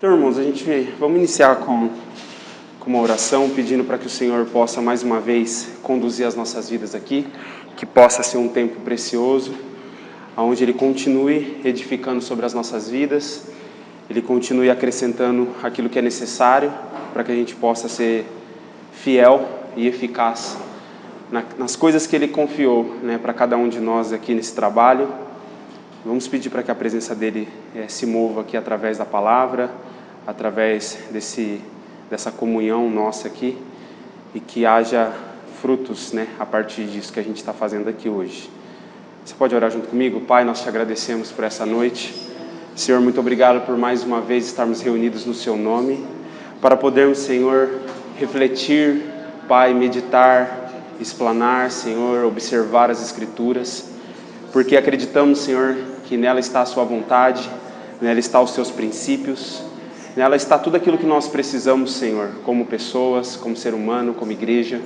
Então, irmãos, vamos iniciar com uma oração, pedindo para que o Senhor possa mais uma vez conduzir as nossas vidas aqui, que possa ser um tempo precioso, onde Ele continue edificando sobre as nossas vidas, Ele continue acrescentando aquilo que é necessário para que a gente possa ser fiel e eficaz nas coisas que Ele confiou, para cada um de nós aqui nesse trabalho. Vamos pedir para que a presença dEle se mova aqui através da palavra, através dessa comunhão nossa aqui, e que haja frutos, a partir disso que a gente está fazendo aqui hoje. Você pode orar junto comigo? Pai, nós te agradecemos por essa noite. Senhor, muito obrigado por mais uma vez estarmos reunidos no Seu nome, para podermos, Senhor, refletir, Pai, meditar, explanar, Senhor, observar as Escrituras, porque acreditamos, Senhor, que nela está a Sua vontade, nela está os Seus princípios, nela está tudo aquilo que nós precisamos, Senhor, como pessoas, como ser humano, como igreja.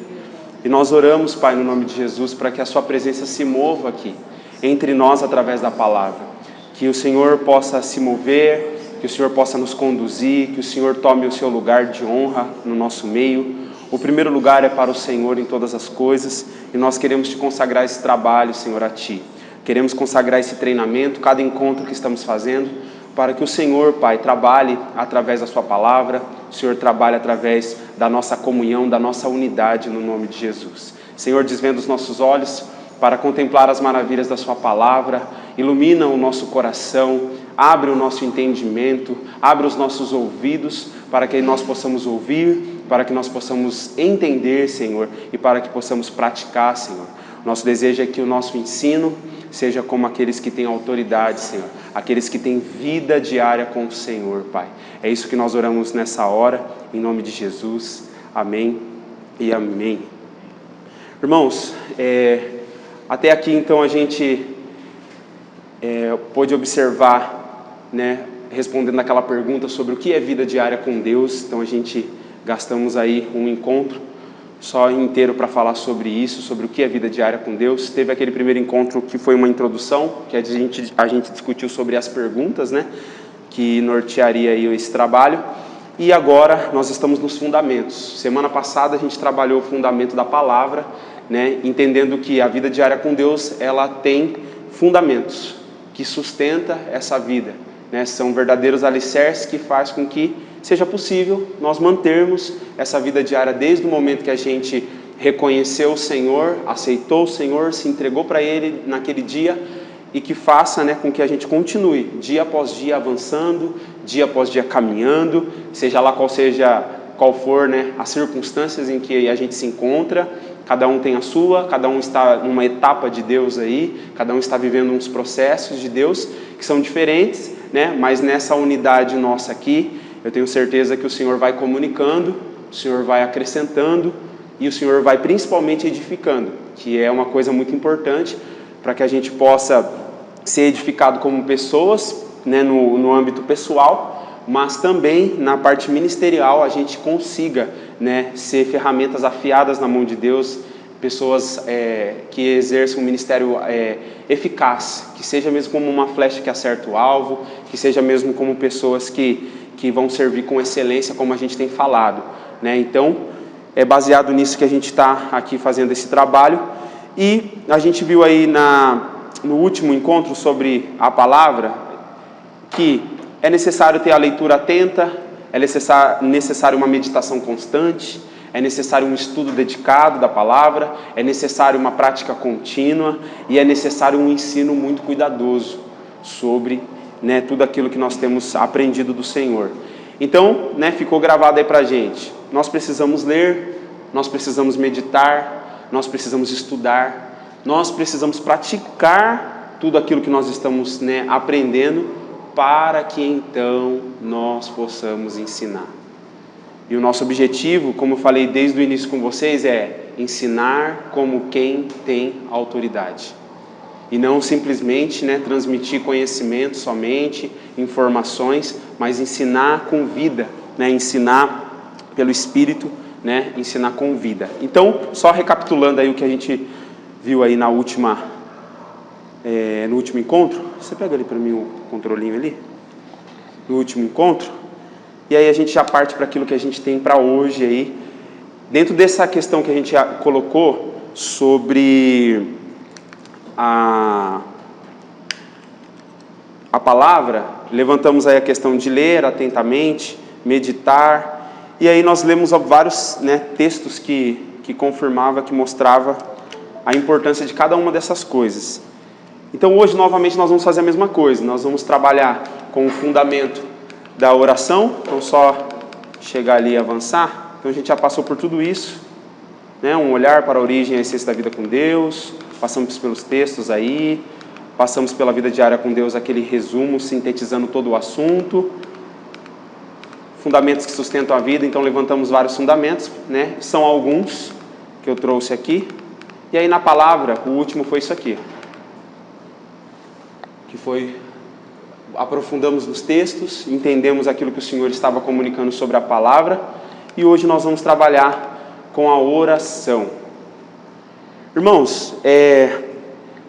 E nós oramos, Pai, no nome de Jesus, para que a Sua presença se mova aqui, entre nós, através da palavra. Que o Senhor possa se mover, que o Senhor possa nos conduzir, que o Senhor tome o Seu lugar de honra no nosso meio. O primeiro lugar é para o Senhor em todas as coisas, e nós queremos Te consagrar esse trabalho, Senhor, a Ti. Queremos consagrar esse treinamento, cada encontro que estamos fazendo, para que o Senhor, Pai, trabalhe através da Sua palavra, o Senhor trabalhe através da nossa comunhão, da nossa unidade, no nome de Jesus. Senhor, desvenda os nossos olhos para contemplar as maravilhas da Sua palavra, ilumina o nosso coração, abre o nosso entendimento, abre os nossos ouvidos, para que nós possamos ouvir, para que nós possamos entender, Senhor, e para que possamos praticar, Senhor. Nosso desejo é que o nosso ensino seja como aqueles que têm autoridade, Senhor, aqueles que têm vida diária com o Senhor, Pai. É isso que nós oramos nessa hora, em nome de Jesus. Amém e amém. Irmãos, até aqui então a gente pôde observar, respondendo aquela pergunta sobre o que é vida diária com Deus. Então a gente gastamos aí um encontro só inteiro para falar sobre isso, sobre o que é vida diária com Deus. Teve aquele primeiro encontro que foi uma introdução, que a gente discutiu sobre as perguntas, que nortearia aí esse trabalho. E agora nós estamos nos fundamentos. Semana passada a gente trabalhou o fundamento da palavra, entendendo que a vida diária com Deus, ela tem fundamentos que sustenta essa vida, são verdadeiros alicerces que faz com que seja possível nós mantermos essa vida diária desde o momento que a gente reconheceu o Senhor, aceitou o Senhor, se entregou para Ele naquele dia, e que faça com que a gente continue dia após dia avançando, dia após dia caminhando, seja lá qual for as circunstâncias em que a gente se encontra. Cada um tem a sua, cada um está numa etapa de Deus aí, cada um está vivendo uns processos de Deus que são diferentes, mas nessa unidade nossa aqui, eu tenho certeza que o Senhor vai comunicando, o Senhor vai acrescentando e o Senhor vai principalmente edificando, que é uma coisa muito importante para que a gente possa ser edificado como pessoas, no âmbito pessoal, mas também na parte ministerial a gente consiga ser ferramentas afiadas na mão de Deus, pessoas que exerçam um ministério eficaz, que seja mesmo como uma flecha que acerta o alvo, que seja mesmo como pessoas que vão servir com excelência, como a gente tem falado. Então, é baseado nisso que a gente está aqui fazendo esse trabalho. E a gente viu aí no último encontro sobre a palavra que é necessário ter a leitura atenta, é necessário uma meditação constante, é necessário um estudo dedicado da palavra, é necessário uma prática contínua e é necessário um ensino muito cuidadoso sobre tudo aquilo que nós temos aprendido do Senhor. Então, ficou gravado aí pra gente. Nós precisamos ler, nós precisamos meditar, nós precisamos estudar, nós precisamos praticar tudo aquilo que nós estamos aprendendo, para que então nós possamos ensinar. E o nosso objetivo, como eu falei desde o início com vocês, é ensinar como quem tem autoridade. E não simplesmente transmitir conhecimento somente, informações, mas ensinar com vida, ensinar pelo Espírito, ensinar com vida. Então, só recapitulando aí o que a gente viu aí no último encontro. Você pega ali para mim o controlinho ali? No último encontro, E aí a gente já parte para aquilo que a gente tem para hoje aí. Dentro dessa questão que a gente colocou sobre a palavra, levantamos aí a questão de ler atentamente, meditar, e aí nós lemos vários textos que confirmava, que mostrava a importância de cada uma dessas coisas. Então hoje novamente nós vamos fazer a mesma coisa, nós vamos trabalhar com o fundamento da oração, então só chegar ali e avançar. Então a gente já passou por tudo isso, um olhar para a origem e a essência da vida com Deus, passamos pelos textos aí, passamos pela vida diária com Deus, aquele resumo, sintetizando todo o assunto, fundamentos que sustentam a vida, então levantamos vários fundamentos, são alguns que eu trouxe aqui, e aí na palavra, o último foi isso aqui, que foi, aprofundamos nos textos, entendemos aquilo que o Senhor estava comunicando sobre a palavra, e hoje nós vamos trabalhar com a oração. Irmãos,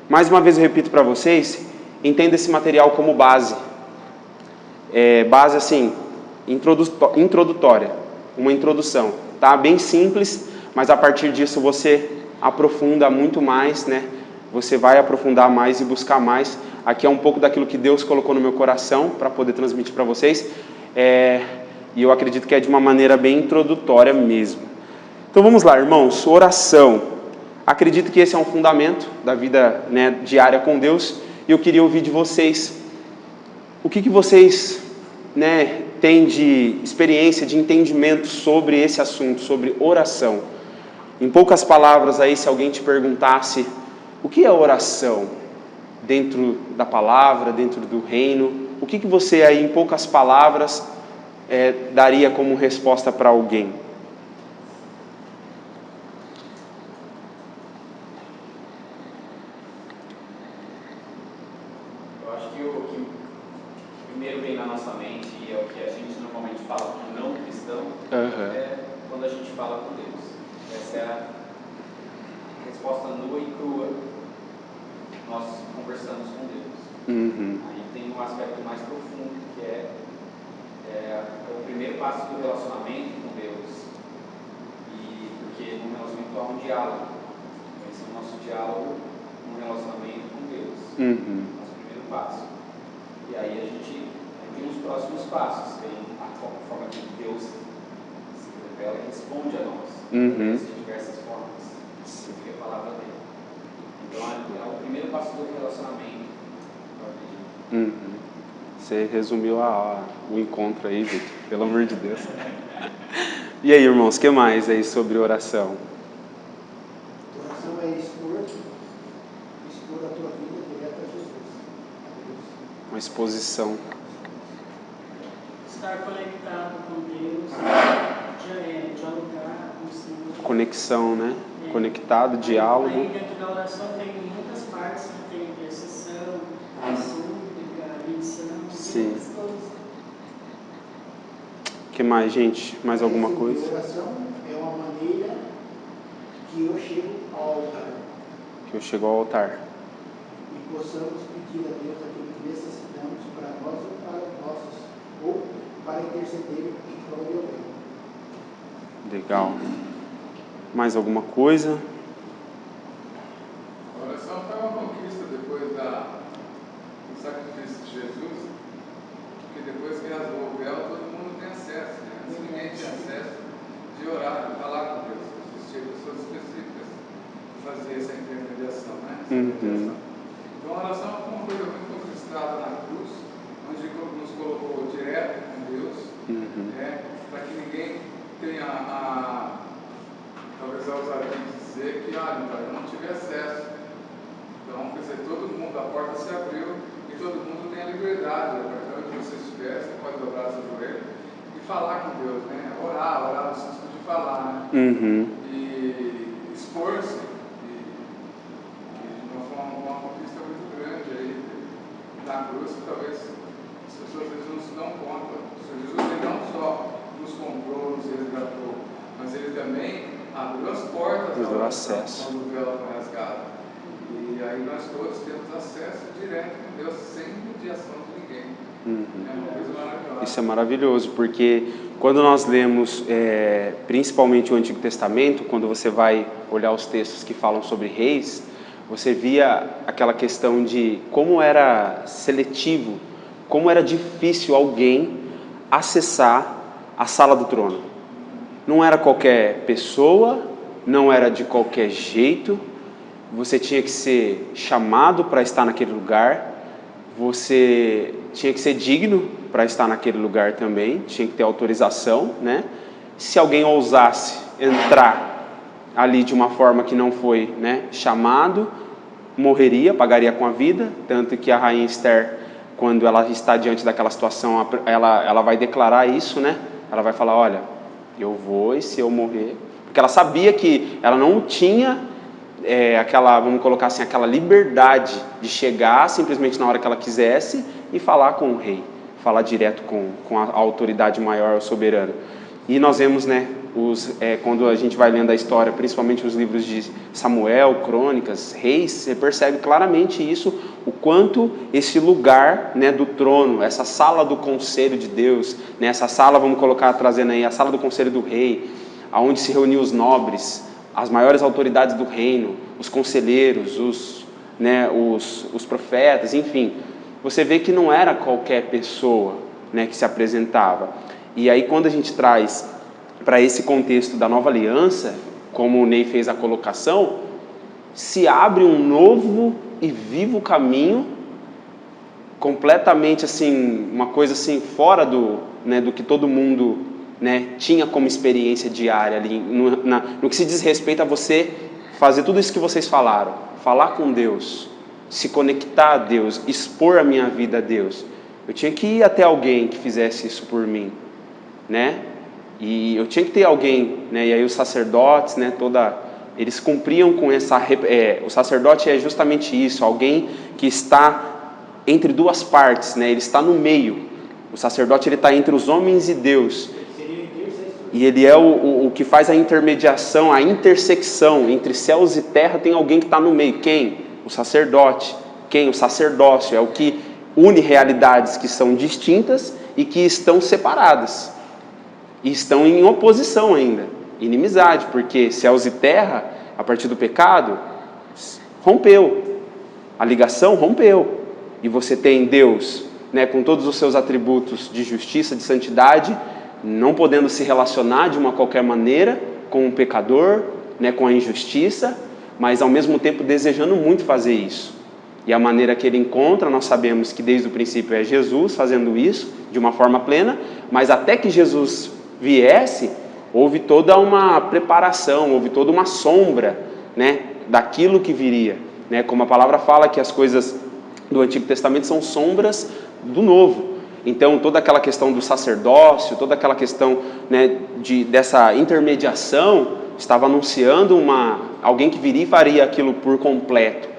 mais uma vez eu repito para vocês, entenda esse material como base. Base assim, introdutória, uma introdução, tá? Bem simples, mas a partir disso você aprofunda muito mais, Você vai aprofundar mais e buscar mais. Aqui é um pouco daquilo que Deus colocou no meu coração para poder transmitir para vocês. E eu acredito que é de uma maneira bem introdutória mesmo. Então vamos lá, irmãos, oração. Acredito que esse é um fundamento da vida diária com Deus, e eu queria ouvir de vocês, o que vocês têm de experiência, de entendimento sobre esse assunto, sobre oração. Em poucas palavras aí, se alguém te perguntasse, o que é oração? Dentro da palavra, dentro do reino, o que você aí, em poucas palavras, daria como resposta para alguém? Primeiro vem na nossa mente, e é o que a gente normalmente fala com não cristão, é quando a gente fala com Deus. Essa é a resposta nua e crua. Nós conversamos com Deus. Aí tem um aspecto mais profundo, que é o primeiro passo do relacionamento com Deus. E porque no relacionamento há um diálogo. Esse é o nosso diálogo no relacionamento com Deus. Nosso primeiro passo. E aí a gente tem os próximos passos, tem a forma que Deus se revela e responde a nós, de diversas formas, seguir a palavra dele. Então é o primeiro passo do relacionamento. Você resumiu o encontro aí, Vitor, pelo amor de Deus. E aí, irmãos, o que mais aí sobre oração? Oração é expor a tua vida direta a Jesus. Uma exposição. Estar conectado com Deus, dialogar com o Senhor. Conexão, Conectado, diálogo. Aí dentro da oração tem muitas partes, tem intercessão, súplica, menção, Sim. muitas coisas. O que mais, gente? Mais alguma coisa? Oração é uma maneira que eu chego ao altar. Que eu chego ao altar. E possamos pedir a Deus aquilo que necessitamos para nós ou para os nossos, ou para interceder em prol de alguém. Legal. Mais alguma coisa? A oração foi uma conquista depois do sacrifício de Jesus, porque depois que rasgou o véu, todo mundo tem acesso, Antes ninguém tinha acesso de orar, de falar com Deus. Existiam pessoas específicas que faziam essa intermediação, Então a oração foi uma coisa muito conquistada na cruz, onde nos colocou direto com Deus, para que ninguém tenha talvez a ousadia de dizer que, eu não tive acesso. Então, quer dizer, todo mundo, a porta se abriu e todo mundo tem a liberdade, a partir de onde você estiver, você pode dobrar seu joelho e falar com Deus, Orar no sentido de falar, E expor-se. E uma conquista muito grande aí na cruz, que talvez as pessoas às vezes não se dão conta. O Senhor Jesus ele não só nos comprou, nos resgatou, mas ele também abriu as portas do acesso. Quando o véu foi rasgado. E aí nós todos temos acesso direto com Deus, sem mediação de ninguém. É uma coisa maravilhosa. Isso é maravilhoso, porque quando nós lemos, principalmente o Antigo Testamento, quando você vai olhar os textos que falam sobre reis, você via aquela questão de como era seletivo, como era difícil alguém acessar a sala do trono. Não era qualquer pessoa, não era de qualquer jeito, você tinha que ser chamado para estar naquele lugar, você tinha que ser digno para estar naquele lugar também, tinha que ter autorização, né? Se alguém ousasse entrar ali de uma forma que não foi, né, chamado, morreria, pagaria com a vida, tanto que a rainha Esther, quando ela está diante daquela situação, ela vai declarar isso, né? Ela vai falar, olha, eu vou e se eu morrer... Porque ela sabia que ela não tinha aquela, vamos colocar assim, aquela liberdade de chegar simplesmente na hora que ela quisesse e falar com o rei, falar direto com a autoridade maior, o soberano. E nós vemos, né, quando a gente vai lendo a história, principalmente os livros de Samuel, Crônicas, Reis, você percebe claramente isso, o quanto esse lugar, né, do trono, essa sala do conselho de Deus, né, essa sala, vamos colocar, trazendo aí, a sala do conselho do rei, aonde se reuniam os nobres, as maiores autoridades do reino, os conselheiros, os profetas, enfim, você vê que não era qualquer pessoa, né, que se apresentava. E aí quando a gente traz para esse contexto da nova aliança, como o Ney fez a colocação, se abre um novo e vivo caminho, completamente assim, uma coisa assim fora do que todo mundo, né, tinha como experiência diária ali, no que se diz respeito a você fazer tudo isso que vocês falaram, falar com Deus, se conectar a Deus, expor a minha vida a Deus. Eu tinha que ir até alguém que fizesse isso por mim, né? E eu tinha que ter alguém, né? E aí os sacerdotes, né? Eles cumpriam com essa. O sacerdote é justamente isso, alguém que está entre duas partes, né? Ele está no meio. O sacerdote ele está entre os homens e Deus. E ele é o que faz a intermediação, a intersecção entre céus e terra. Tem alguém que está no meio. Quem? O sacerdote. Quem? O sacerdócio. É o que une realidades que são distintas e que estão separadas. E estão em oposição ainda, inimizade, porque céus e terra, a partir do pecado, rompeu. A ligação rompeu. E você tem Deus, né, com todos os seus atributos de justiça, de santidade, não podendo se relacionar de uma qualquer maneira com o pecador, né, com a injustiça, mas ao mesmo tempo desejando muito fazer isso. E a maneira que ele encontra, nós sabemos que desde o princípio é Jesus fazendo isso de uma forma plena, mas até que Jesus viesse, houve toda uma preparação, houve toda uma sombra, né, daquilo que viria, né, como a palavra fala que as coisas do Antigo Testamento são sombras do Novo. Então toda aquela questão do sacerdócio, toda aquela questão, né, dessa intermediação estava anunciando alguém que viria e faria aquilo por completo.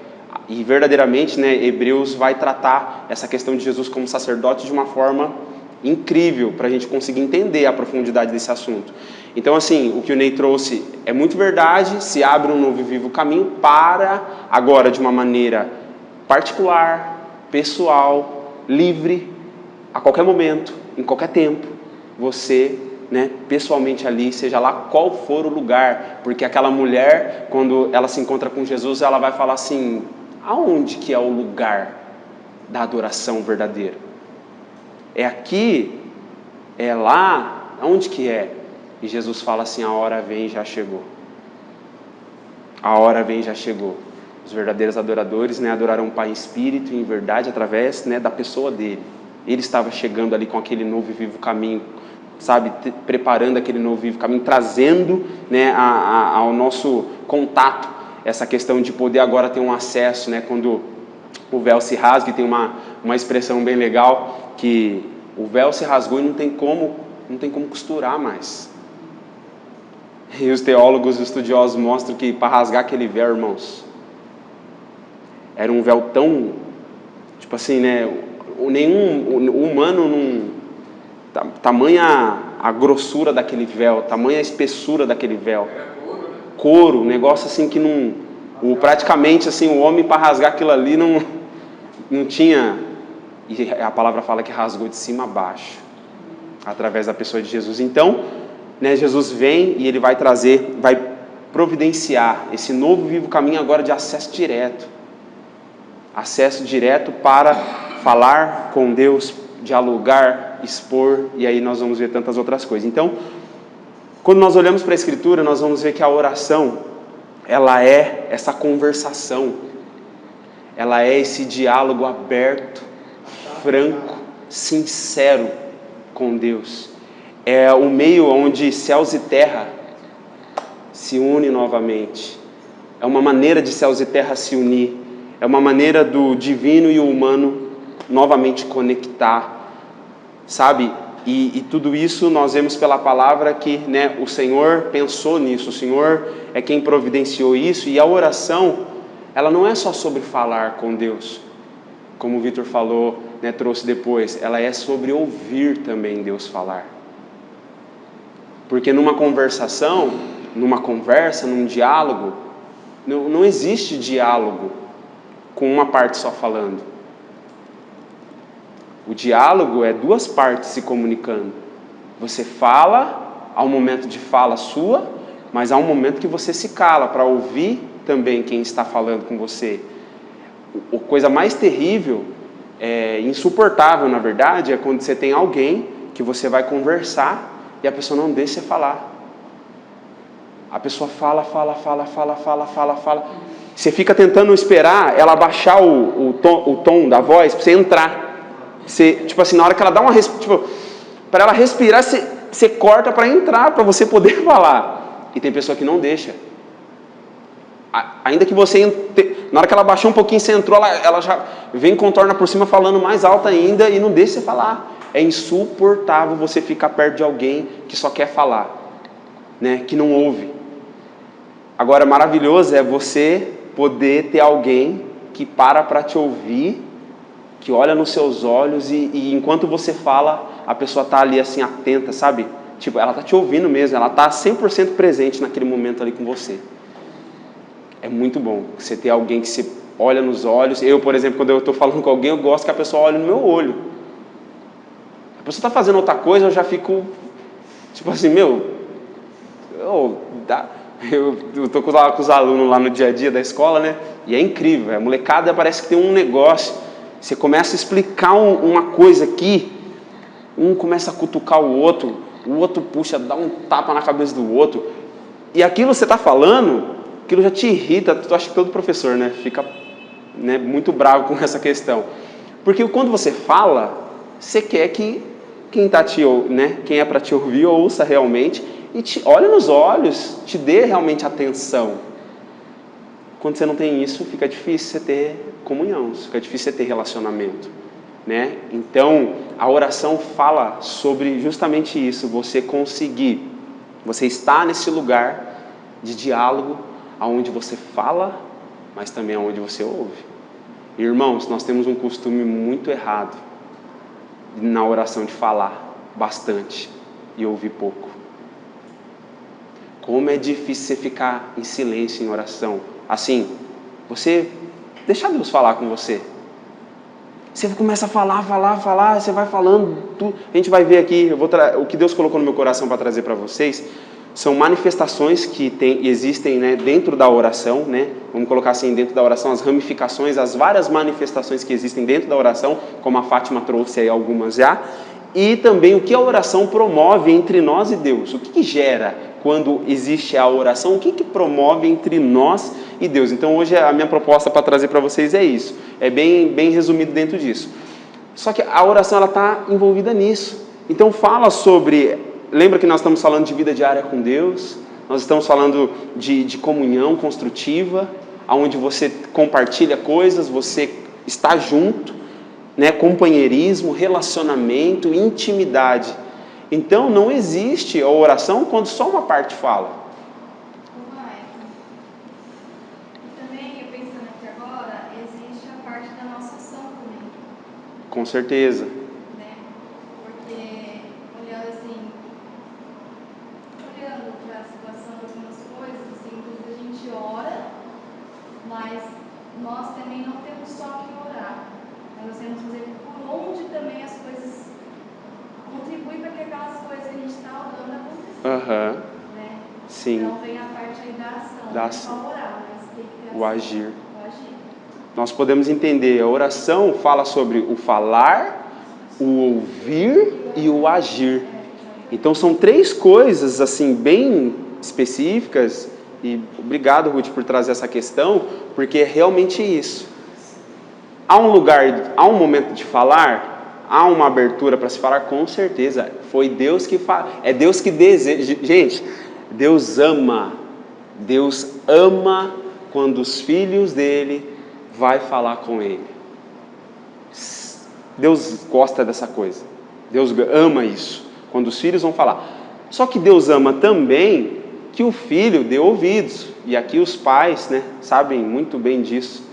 E verdadeiramente, né, Hebreus vai tratar essa questão de Jesus como sacerdote de uma forma incrível para a gente conseguir entender a profundidade desse assunto. Então, assim, o que o Ney trouxe é muito verdade, se abre um novo e vivo caminho para, agora de uma maneira particular, pessoal, livre, a qualquer momento, em qualquer tempo, você, né, pessoalmente ali, seja lá qual for o lugar, porque aquela mulher, quando ela se encontra com Jesus, ela vai falar assim, aonde que é o lugar da adoração verdadeira? É aqui? É lá? Aonde que é? E Jesus fala assim, a hora vem e já chegou. A hora vem e já chegou. Os verdadeiros adoradores, né, adorarão o Pai em espírito e em verdade através, né, da pessoa dele. Ele estava chegando ali com aquele novo e vivo caminho, sabe, preparando aquele novo e vivo caminho, trazendo, né, ao nosso contato essa questão de poder agora ter um acesso, né, quando o véu se rasga, e tem uma expressão bem legal, que o véu se rasgou e não tem como costurar mais. E os teólogos e estudiosos mostram que para rasgar aquele véu, irmãos, era um véu tão, tipo assim, né, nenhum humano não, tamanha a grossura daquele véu, tamanha a espessura daquele véu, couro, negócio assim que não, praticamente assim, o homem para rasgar aquilo ali não tinha E a palavra fala que rasgou de cima a baixo, através da pessoa de Jesus. Então, né, Jesus vem e ele vai trazer, vai providenciar esse novo vivo caminho agora de acesso direto para falar com Deus, dialogar, expor, e aí nós vamos ver tantas outras coisas. Então, quando nós olhamos para a Escritura, nós vamos ver que a oração, ela é essa conversação, ela é esse diálogo aberto, franco, sincero com Deus. É o meio onde céus e terra se unem novamente. É uma maneira de céus e terra se unir. É uma maneira do divino e o humano novamente conectar, sabe? E tudo isso nós vemos pela palavra que, né, o Senhor pensou nisso, o Senhor é quem providenciou isso. E a oração, ela não é só sobre falar com Deus, como o Vitor falou, né, trouxe depois, ela é sobre ouvir também Deus falar. Porque numa conversação, numa conversa, num diálogo, não existe diálogo com uma parte só falando. O diálogo é duas partes se comunicando. Você fala, há um momento de fala sua, mas há um momento que você se cala para ouvir também quem está falando com você. A coisa mais terrível, insuportável na verdade, é quando você tem alguém que você vai conversar e a pessoa não deixa você falar. A pessoa fala. Você fica tentando esperar ela baixar o tom da voz para você entrar. Você, tipo assim, na hora que ela dá uma para ela respirar, você corta para entrar, para você poder falar. E tem pessoa que não deixa. Ainda que você, na hora que ela baixou um pouquinho, você entrou, ela já vem, contorna por cima falando mais alto ainda e não deixa você falar. É insuportável você ficar perto de alguém que só quer falar, né? Que não ouve. Agora, maravilhoso é você poder ter alguém que para te ouvir, que olha nos seus olhos e enquanto você fala, a pessoa está ali assim atenta, sabe? Tipo, ela está te ouvindo mesmo, ela está 100% presente naquele momento ali com você. É muito bom você ter alguém que você olha nos olhos. Eu, por exemplo, quando eu estou falando com alguém, eu gosto que a pessoa olhe no meu olho. A pessoa está fazendo outra coisa, eu já fico tipo assim, eu estou com os alunos lá no dia a dia da escola, né? E é incrível, a molecada parece que tem um negócio. Você começa a explicar uma coisa aqui, um começa a cutucar o outro puxa, dá um tapa na cabeça do outro. E aquilo você está falando, aquilo já te irrita. Eu acho que todo professor, né, fica, né, muito bravo com essa questão. Porque quando você fala, você quer que quem é para te ouvir ouça realmente e te olhe nos olhos, te dê realmente atenção. Quando você não tem isso, fica difícil você ter comunhão, fica difícil você ter relacionamento, né? Então, a oração fala sobre justamente isso, você estar nesse lugar de diálogo, onde você fala, mas também onde você ouve. Irmãos, nós temos um costume muito errado na oração de falar bastante e ouvir pouco. Como é difícil você ficar em silêncio em oração. Assim, você deixa Deus falar com você. Você começa a falar, você vai falando, a gente vai ver aqui, o que Deus colocou no meu coração para trazer para vocês, são manifestações que existem, né, dentro da oração, né? Vamos colocar assim, dentro da oração, as ramificações, as várias manifestações que existem dentro da oração, como a Fátima trouxe aí algumas já, e também o que a oração promove entre nós e Deus. O que gera quando existe a oração? O que promove entre nós e Deus? Então hoje a minha proposta para trazer para vocês é isso. É bem resumido dentro disso. Só que a oração está envolvida nisso. Então fala sobre... Lembra que nós estamos falando de vida diária com Deus? Nós estamos falando de comunhão construtiva, onde você compartilha coisas, você está junto, né? Companheirismo, relacionamento, intimidade. Então não existe a oração quando só uma parte fala. E também, eu pensando aqui agora, existe a parte da nossa ação também. Com certeza. Né? Porque, olhando para a situação de algumas coisas, assim, a gente ora, mas nós também não temos só que orar. Nós temos que fazer por também as coisas, contribui para que aquelas coisas que a gente está orando aconteçam. Né? Sim. Então vem a parte aí da ação. Da Não ação. só orar, mas tem que ter O ação. agir. O agir. Nós podemos entender, a oração fala sobre o falar, o ouvir e o agir. Então são 3 coisas assim bem específicas, e obrigado, Ruth, por trazer essa questão, porque é realmente isso. Há um lugar, há um momento de falar, há uma abertura para se falar, com certeza. Foi Deus que fala, é Deus que deseja. Gente, Deus ama quando os filhos dele vai falar com ele. Deus gosta dessa coisa. Deus ama isso, quando os filhos vão falar. Só que Deus ama também que o filho dê ouvidos. E aqui os pais, né, sabem muito bem disso,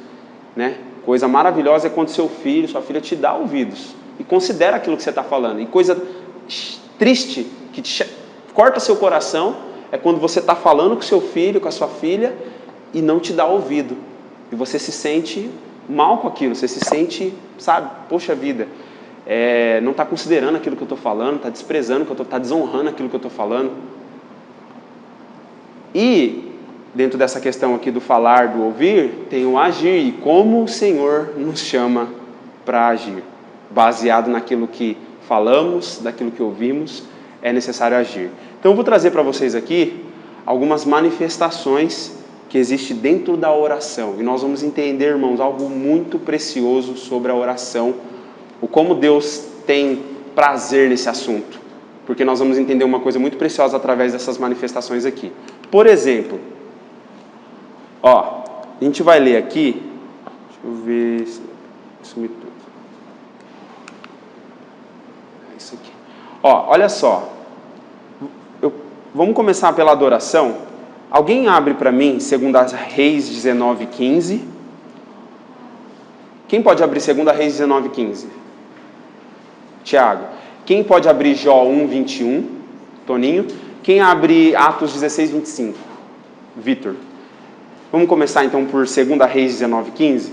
né? Coisa maravilhosa é quando seu filho, sua filha te dá ouvidos e considera aquilo que você está falando. E coisa triste, que corta seu coração, é quando você está falando com seu filho, com a sua filha, e não te dá ouvido. E você se sente mal com aquilo, você se sente, sabe, poxa vida, não está considerando aquilo que eu estou falando, está desprezando, está desonrando aquilo que eu estou falando. E, dentro dessa questão aqui do falar, do ouvir, tem o agir, e como o Senhor nos chama para agir. Baseado naquilo que falamos, daquilo que ouvimos, é necessário agir. Então eu vou trazer para vocês aqui algumas manifestações que existem dentro da oração. E nós vamos entender, irmãos, algo muito precioso sobre a oração, o como Deus tem prazer nesse assunto. Porque nós vamos entender uma coisa muito preciosa através dessas manifestações aqui. Por exemplo, a gente vai ler aqui, deixa eu ver, sumi tudo. É isso aqui. Olha só, vamos começar pela adoração. Alguém abre para mim 2 Reis 19:15. Quem pode abrir 2 Reis 19:15? Tiago. Quem pode abrir Jó 1:21? Toninho. Quem abre Atos 16:25? Vitor. Vamos começar então por 2 Reis 19:15?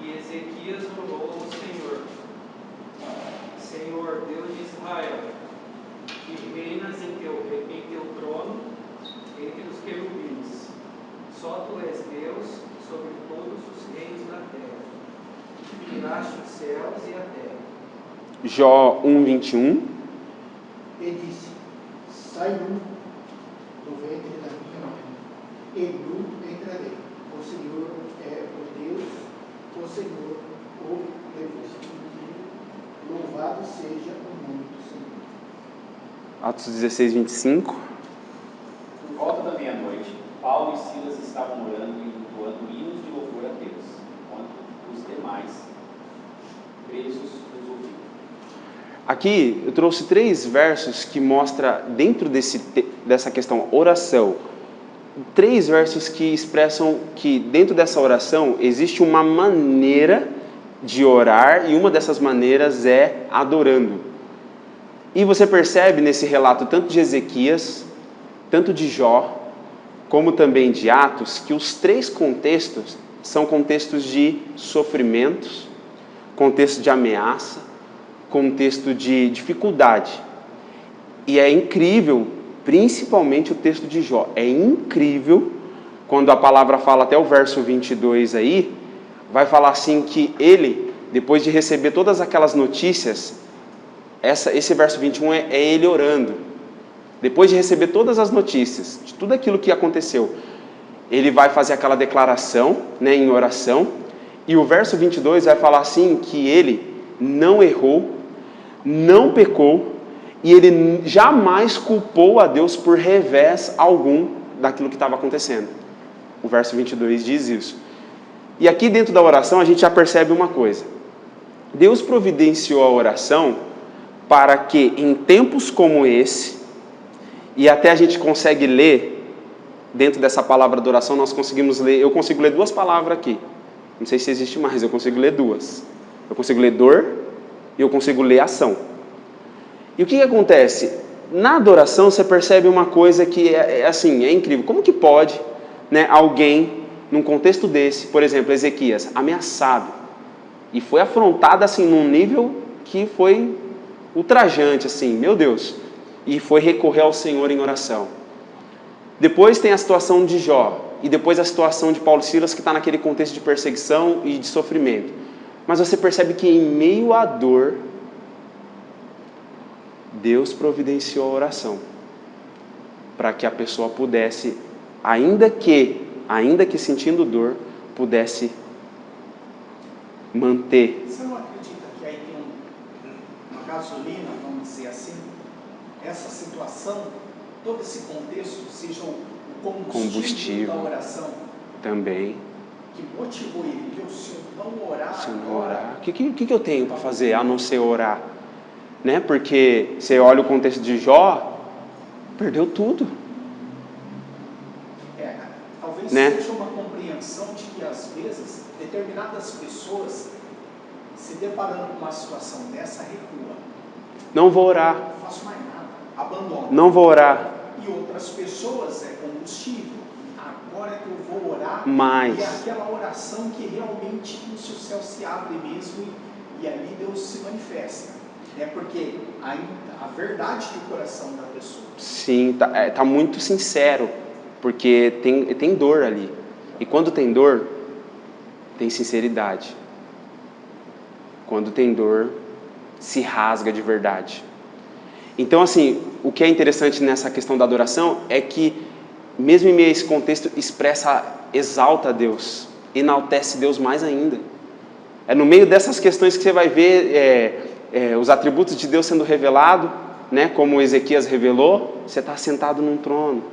E Ezequias orou ao Senhor: Senhor, Deus de Israel, que reinas em teu trono entre os querubins. Só tu és Deus sobre todos os reinos da terra. Criaste os céus e a terra. Jó 1:21. E disse: Sai nu do ventre da minha mãe, e nu entrarei. O Senhor é o Deus, o Senhor o levou. Louvado seja o nome do Senhor. Atos 16:25. Por volta da meia-noite, Paulo e Silas estavam orando e entoando hinos de louvor a Deus, enquanto os demais presos os ouviam. Aqui eu trouxe 3 versos que mostram, dentro dessa questão oração, 3 versos que expressam que dentro dessa oração existe uma maneira de orar, e uma dessas maneiras é adorando. E você percebe nesse relato tanto de Ezequias, tanto de Jó, como também de Atos, que os 3 contextos são contextos de sofrimentos, contexto de ameaça, contexto de dificuldade. E é incrível, principalmente o texto de Jó, é incrível quando a palavra fala até o verso 22 aí, vai falar assim que ele, depois de receber todas aquelas notícias, esse verso 21 é ele orando. Depois de receber todas as notícias, de tudo aquilo que aconteceu, ele vai fazer aquela declaração, né, em oração, e o verso 22 vai falar assim que ele não errou, não pecou, e ele jamais culpou a Deus por revés algum daquilo que estava acontecendo. O verso 22 diz isso. E aqui dentro da oração a gente já percebe uma coisa. Deus providenciou a oração para que em tempos como esse, e até a gente consegue ler, dentro dessa palavra de oração nós conseguimos ler, eu consigo ler 2 palavras aqui. Não sei se existe mais, eu consigo ler 2. Eu consigo ler dor e eu consigo ler ação. E o que acontece? Na adoração você percebe uma coisa que é incrível. Como que pode, né, alguém num contexto desse, por exemplo, Ezequias, ameaçado, e foi afrontado assim num nível que foi ultrajante, assim, meu Deus, e foi recorrer ao Senhor em oração. Depois tem a situação de Jó, e depois a situação de Paulo e Silas, que está naquele contexto de perseguição e de sofrimento. Mas você percebe que em meio à dor, Deus providenciou a oração, para que a pessoa pudesse, ainda que sentindo dor, pudesse manter. Você não acredita que aí tem uma gasolina, vamos dizer assim, essa situação, todo esse contexto, seja o combustível da oração? Também. Que motivou ele, viu? Se eu não orar, se eu não orar, o que eu tenho para fazer a não ser orar? Né? Porque você olha o contexto de Jó, perdeu tudo. Talvez né? seja uma compreensão de que às vezes determinadas pessoas, se deparando com uma situação dessa, recua. Não vou orar. Não faço mais nada. Abandono. Não vou orar. E outras pessoas é combustível. Agora é que eu vou orar. Mas... E é aquela oração que realmente como se o céu se abre mesmo e ali Deus se manifesta. É porque a verdade do coração da pessoa. Sim, tá muito sincero, porque tem dor ali. E quando tem dor, tem sinceridade. Quando tem dor, se rasga de verdade. Então, assim, o que é interessante nessa questão da adoração é que, mesmo em meio a esse contexto, exalta a Deus, enaltece Deus mais ainda. É no meio dessas questões que você vai ver os atributos de Deus sendo revelado, né, como Ezequias revelou. Você está sentado num trono,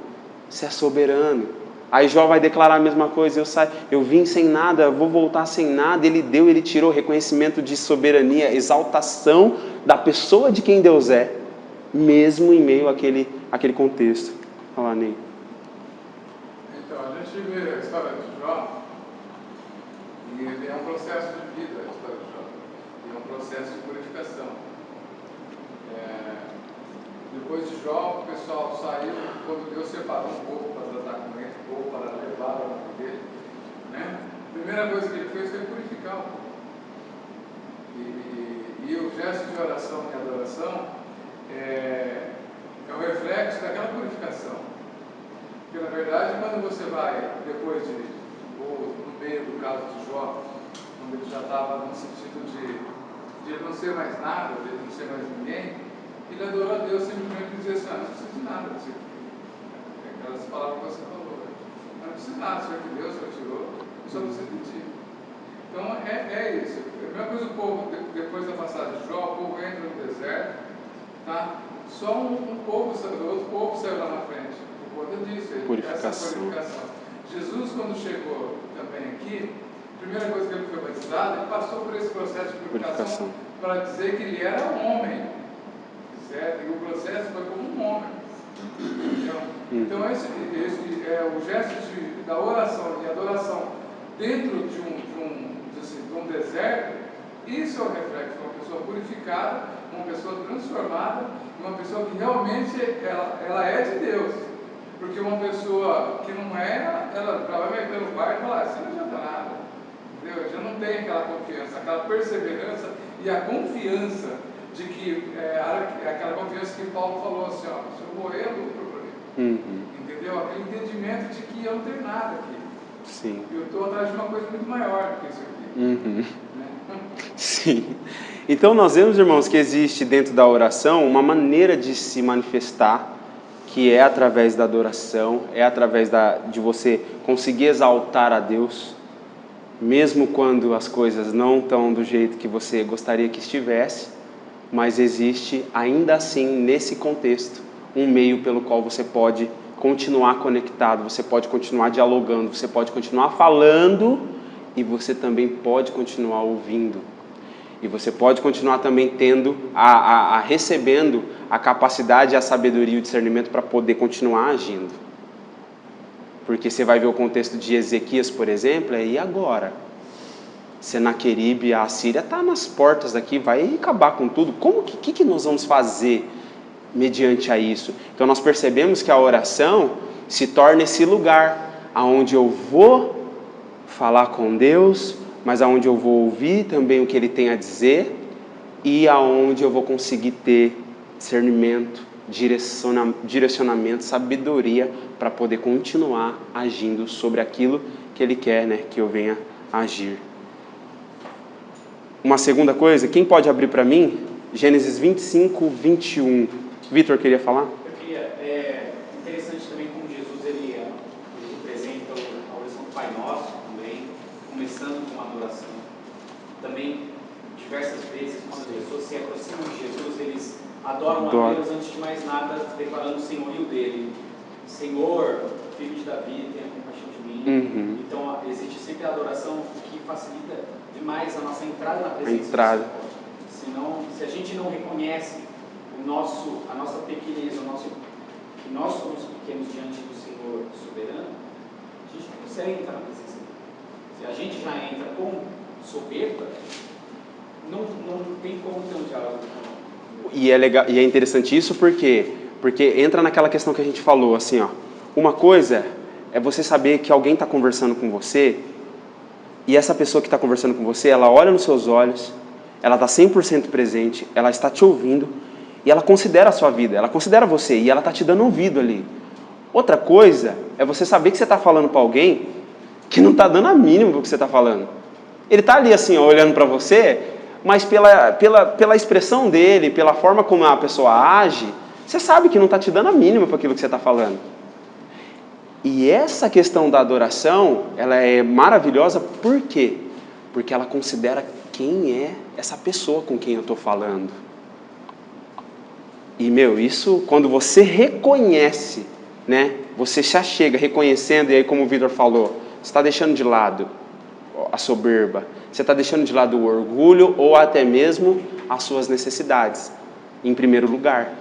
você é soberano. Aí Jó vai declarar a mesma coisa: eu vim sem nada, vou voltar sem nada. Ele tirou reconhecimento de soberania, exaltação da pessoa de quem Deus é, mesmo em meio àquele contexto. Olha lá, Ney. Então, a gente vê a história de Jó, e ele é um processo de vida, a história de Jó, e é um processo de purificação. Depois de Jó, o pessoal saiu, quando Deus separou um povo para tratar com ele, um povo para levar ao nome dele, né? A primeira coisa que ele fez foi purificar o povo. E o gesto de oração e adoração é o reflexo daquela purificação. Porque, na verdade, quando você vai, depois ou no meio do caso de Jó, quando ele já estava no sentido de ele não ser mais nada, de ele não ser mais ninguém, ele adorou a Deus simplesmente dizia assim: não preciso de nada disso aqui. Aquelas palavras que você falou. Não preciso de nada, Senhor, que Deus só tirou, eu só preciso de ti. Então é isso. A mesma coisa o povo, depois da passagem de Jó, o povo entra no deserto, tá? Só um povo, outro povo saiu lá na frente. Por conta disso, essa purificação. Jesus, quando chegou também aqui, a primeira coisa que ele foi batizado, ele passou por esse processo de purificação para dizer que ele era um homem. Certo? E o processo foi como um homem. Então esse é o gesto da oração e adoração dentro de um deserto. Isso é o reflexo de uma pessoa purificada, uma pessoa transformada, uma pessoa que realmente ela é de Deus. Porque uma pessoa que não é, ela vai meter no bar e falar: assim não adianta nada, entendeu? Já não tem aquela confiança, aquela perseverança e a confiança de que aquela confiança que Paulo falou assim: ó, se eu morrer, eu luto por ele. Entendeu? Aquele entendimento de que eu não tenho nada aqui. Sim. Eu estou atrás de uma coisa muito maior do que isso aqui. Né? Sim. Então nós vemos, irmãos, que existe dentro da oração uma maneira de se manifestar, que é através da adoração, é através de você conseguir exaltar a Deus, mesmo quando as coisas não estão do jeito que você gostaria que estivesse. Mas existe, ainda assim, nesse contexto, um meio pelo qual você pode continuar conectado, você pode continuar dialogando, você pode continuar falando e você também pode continuar ouvindo. E você pode continuar também recebendo a capacidade, a sabedoria e o discernimento para poder continuar agindo. Porque você vai ver o contexto de Ezequias, por exemplo, e agora? Senaqueribe, a Assíria está nas portas daqui, vai acabar com tudo. O que nós vamos fazer mediante a isso? Então nós percebemos que a oração se torna esse lugar onde eu vou falar com Deus, mas aonde eu vou ouvir também o que Ele tem a dizer e aonde eu vou conseguir ter discernimento, direcionamento, sabedoria para poder continuar agindo sobre aquilo que Ele quer, né, que eu venha agir. Uma segunda coisa, quem pode abrir para mim? Gênesis 25, 21. Vitor, queria falar? Eu queria, interessante também como Jesus ele representa a oração do Pai Nosso também, começando com uma adoração. Também, diversas vezes, quando as pessoas se aproximam de Jesus, eles adoram a Deus antes de mais nada, declarando o senhorio dele. Senhor, filho de Davi, tenha compaixão de mim. Então, existe sempre a adoração que facilita demais a nossa entrada na presença do Senhor. Senão, se a gente não reconhece a nossa pequenez, que nós somos pequenos diante do Senhor soberano, a gente não consegue entrar na presença dele. Se a gente já entra com soberba, não tem como ter um diálogo com ele. E é legal, e é interessante isso porque entra naquela questão que a gente falou, assim, ó. Uma coisa é você saber que alguém está conversando com você e essa pessoa que está conversando com você, ela olha nos seus olhos, ela está 100% presente, ela está te ouvindo e ela considera a sua vida, ela considera você e ela está te dando ouvido ali. Outra coisa é você saber que você está falando para alguém que não está dando a mínima do que você está falando. Ele está ali assim, ó, olhando para você, mas pela expressão dele, pela forma como a pessoa age, você sabe que não está te dando a mínima para aquilo que você está falando. E essa questão da adoração, ela é maravilhosa, por quê? Porque ela considera quem é essa pessoa com quem eu estou falando. E, isso, quando você reconhece, né? Você já chega reconhecendo, e aí como o Vitor falou, você está deixando de lado a soberba, você está deixando de lado o orgulho ou até mesmo as suas necessidades, em primeiro lugar.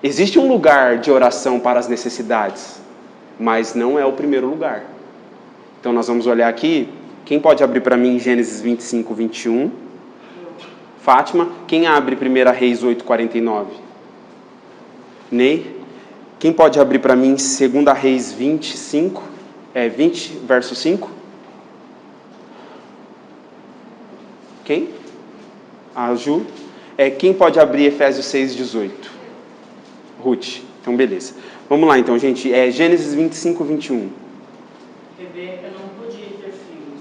Existe um lugar de oração para as necessidades, mas não é o primeiro lugar. Então nós vamos olhar aqui, quem pode abrir para mim Gênesis 25, 21? Fátima. Quem abre 1 Reis 8, 49? Ney. Quem pode abrir para mim 2 Reis 20, verso 5? Quem? A Ju. Quem pode abrir Efésios 6, 18? Ruth. Então, beleza. Vamos lá, então, gente. Gênesis 25, 21. Rebeca não podia ter filhos.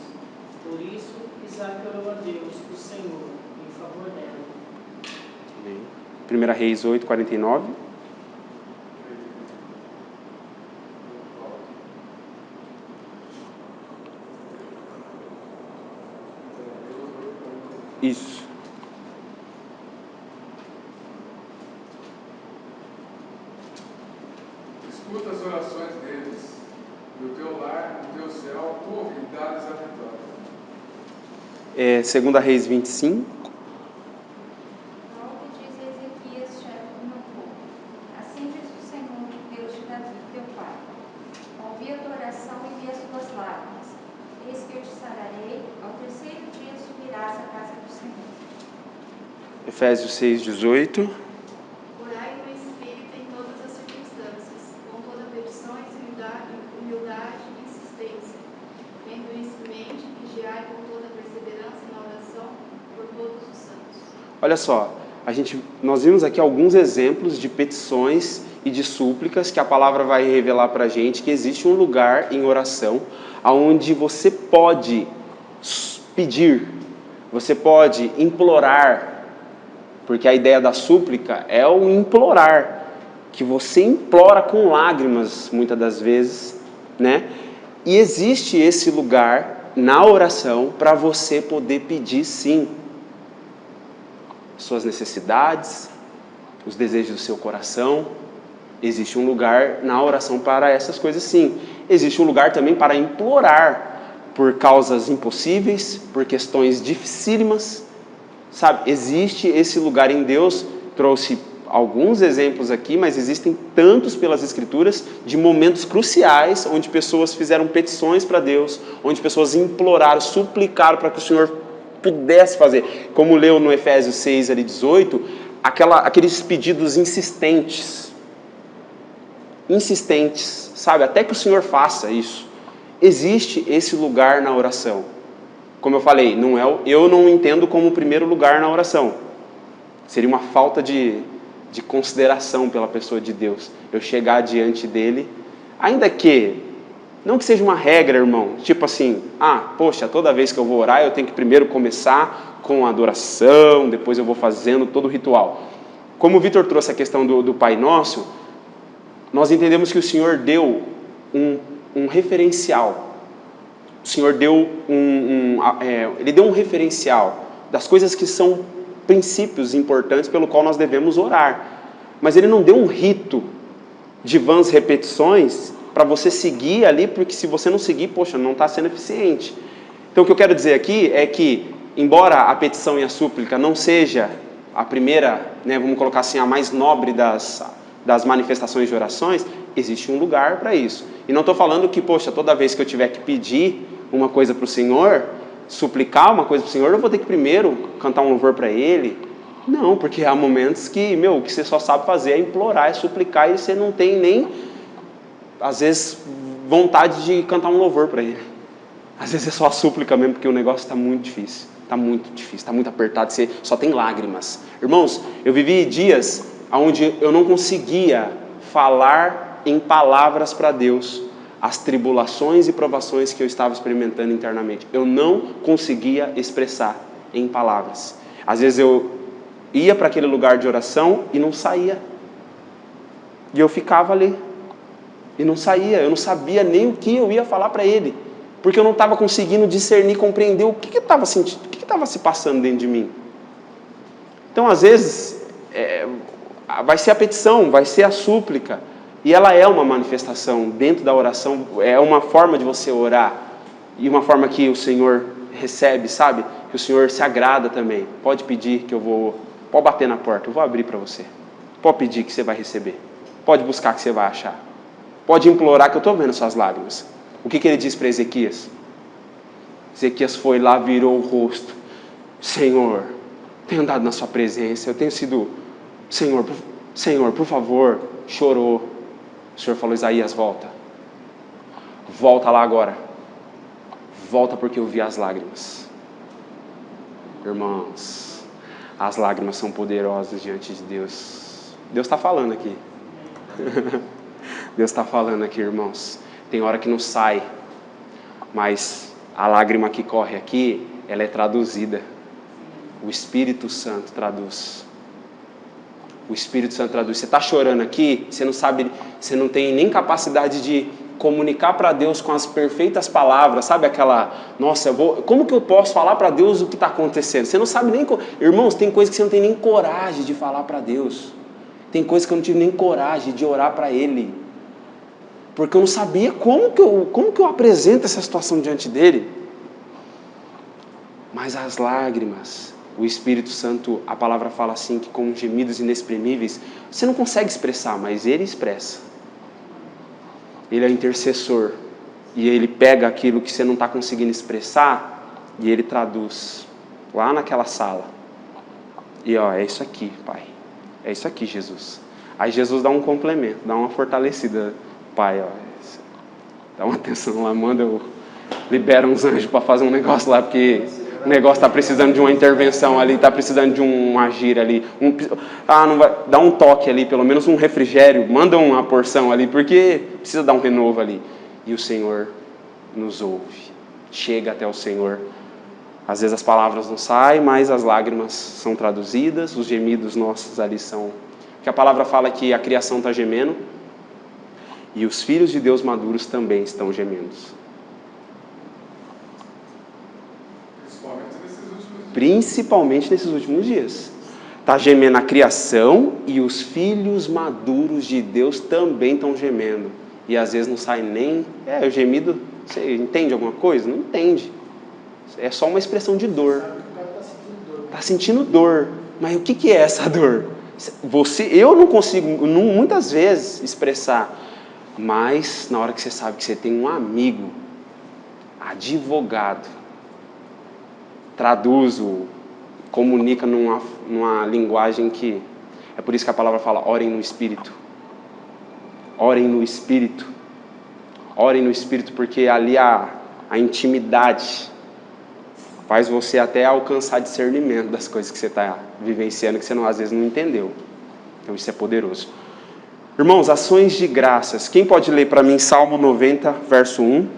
Por isso, Isaac orou a Deus, o Senhor, em favor dela. 1 Reis 8, 49. Isso. Escuta as orações deles, no teu lar, no teu céu, ouve e dá-lhes a vitória. 2 Reis 25. Algo diz Ezequias, chefe do meu povo. Assim diz o Senhor, Deus de Davi, teu pai. Ouvi a tua oração e vi as tuas lágrimas. Eis que eu te sararei, ao terceiro dia subirás à casa do Senhor. Efésios 6, 18. Orai no Espírito em todas as circunstâncias, com toda petição e humildade e insistência, tendo isso em mente, vigiai com toda perseverança na oração por todos os santos. Olha só, nós vimos aqui alguns exemplos de petições e de súplicas que a palavra vai revelar para a gente que existe um lugar em oração onde você pode pedir, você pode implorar, porque a ideia da súplica é o implorar, que você implora com lágrimas, muitas das vezes, né? E existe esse lugar na oração para você poder pedir, sim, suas necessidades, os desejos do seu coração. Existe um lugar na oração para essas coisas, sim. Existe um lugar também para implorar por causas impossíveis, por questões dificílimas. Sabe, existe esse lugar em Deus. Trouxe alguns exemplos aqui, mas existem tantos pelas Escrituras de momentos cruciais onde pessoas fizeram petições para Deus, onde pessoas imploraram, suplicaram para que o Senhor pudesse fazer. Como leu no Efésios 6, ali 18, aqueles pedidos insistentes, sabe, até que o Senhor faça isso. existe esse lugar na oração. Como eu falei, eu não entendo como o primeiro lugar na oração. Seria uma falta de consideração pela pessoa de Deus. Eu chegar diante dele, ainda que, não que seja uma regra, irmão, tipo assim, poxa, toda vez que eu vou orar, eu tenho que primeiro começar com a adoração, depois eu vou fazendo todo o ritual. Como o Vitor trouxe a questão do Pai Nosso, nós entendemos que o Senhor deu um referencial. O Senhor deu Ele deu um referencial das coisas que são princípios importantes pelo qual nós devemos orar. Mas Ele não deu um rito de vãs repetições para você seguir ali, porque se você não seguir, poxa, não está sendo eficiente. Então o que eu quero dizer aqui é que, embora a petição e a súplica não seja a primeira, vamos colocar assim, a mais nobre das manifestações de orações, existe um lugar para isso. E não estou falando que, poxa, toda vez que eu tiver que pedir uma coisa para o Senhor, suplicar uma coisa para o Senhor, eu vou ter que primeiro cantar um louvor para Ele. Não, porque há momentos que, o que você só sabe fazer é implorar, é suplicar, e você não tem nem, às vezes, vontade de cantar um louvor para Ele. Às vezes é só a súplica mesmo, porque o negócio está muito difícil. Está muito apertado, você só tem lágrimas. Irmãos, eu vivi dias onde eu não conseguia falar em palavras para Deus as tribulações e provações que eu estava experimentando internamente. Eu não conseguia expressar em palavras. Às vezes eu ia para aquele lugar de oração e não saía. E eu ficava ali. E não saía. Eu não sabia nem o que eu ia falar para Ele. Porque eu não estava conseguindo discernir, compreender o que estava sentindo, o que estava se passando dentro de mim. Então, às vezes, vai ser a petição, vai ser a súplica. E ela é uma manifestação dentro da oração, é uma forma de você orar. E uma forma que o Senhor recebe, sabe? Que o Senhor se agrada também. Pode pedir que pode bater na porta, eu vou abrir para você. Pode pedir que você vai receber. Pode buscar que você vai achar. Pode implorar que eu estou vendo suas lágrimas. O que ele diz para Ezequias? Ezequias foi lá, virou o rosto. Senhor, tenho andado na sua presença, eu tenho sido... Senhor, por favor, chorou. O Senhor falou, Isaías, volta. Volta lá agora. Volta porque eu vi as lágrimas. Irmãos, as lágrimas são poderosas diante de Deus. Deus está falando aqui. Deus está falando aqui, irmãos. Tem hora que não sai, mas a lágrima que corre aqui, ela é traduzida. O Espírito Santo traduz. O Espírito Santo traduz. Você está chorando aqui, você não sabe, você não tem nem capacidade de comunicar para Deus com as perfeitas palavras, sabe aquela, nossa, como que eu posso falar para Deus o que está acontecendo? Você não sabe nem, irmãos, tem coisas que você não tem nem coragem de falar para Deus. Tem coisas que eu não tive nem coragem de orar para Ele. Porque eu não sabia como que eu apresento essa situação diante dele. Mas as lágrimas, o Espírito Santo, a palavra fala assim, que com gemidos inexprimíveis, você não consegue expressar, mas Ele expressa. Ele é o intercessor. E Ele pega aquilo que você não está conseguindo expressar e Ele traduz lá naquela sala. E é isso aqui, Pai. É isso aqui, Jesus. Aí Jesus dá um complemento, dá uma fortalecida. Pai, dá uma atenção lá, libera uns anjos para fazer um negócio lá, porque o negócio está precisando de uma intervenção ali, está precisando de um agir ali. Não vai, dá um toque ali, pelo menos um refrigério, manda uma porção ali, porque precisa dar um renovo ali. E o Senhor nos ouve, chega até o Senhor. Às vezes as palavras não saem, mas as lágrimas são traduzidas, os gemidos nossos ali são... Porque a palavra fala que a criação está gemendo, e os filhos de Deus maduros também estão gemendo. Principalmente nesses últimos dias. Está gemendo a criação e os filhos maduros de Deus também estão gemendo. E às vezes não sai nem... o gemido, você entende alguma coisa? Não entende. É só uma expressão de dor. Está sentindo dor. Mas o que é essa dor? Eu não consigo, muitas vezes, expressar. Mas na hora que você sabe que você tem um amigo, advogado, traduz, comunica numa linguagem que... É por isso que a palavra fala, orem no Espírito. Orem no Espírito. Orem no Espírito, porque ali a intimidade faz você até alcançar discernimento das coisas que você está vivenciando, que você às vezes não entendeu. Então isso é poderoso. Irmãos, ações de graças. Quem pode ler para mim Salmo 90, verso 1?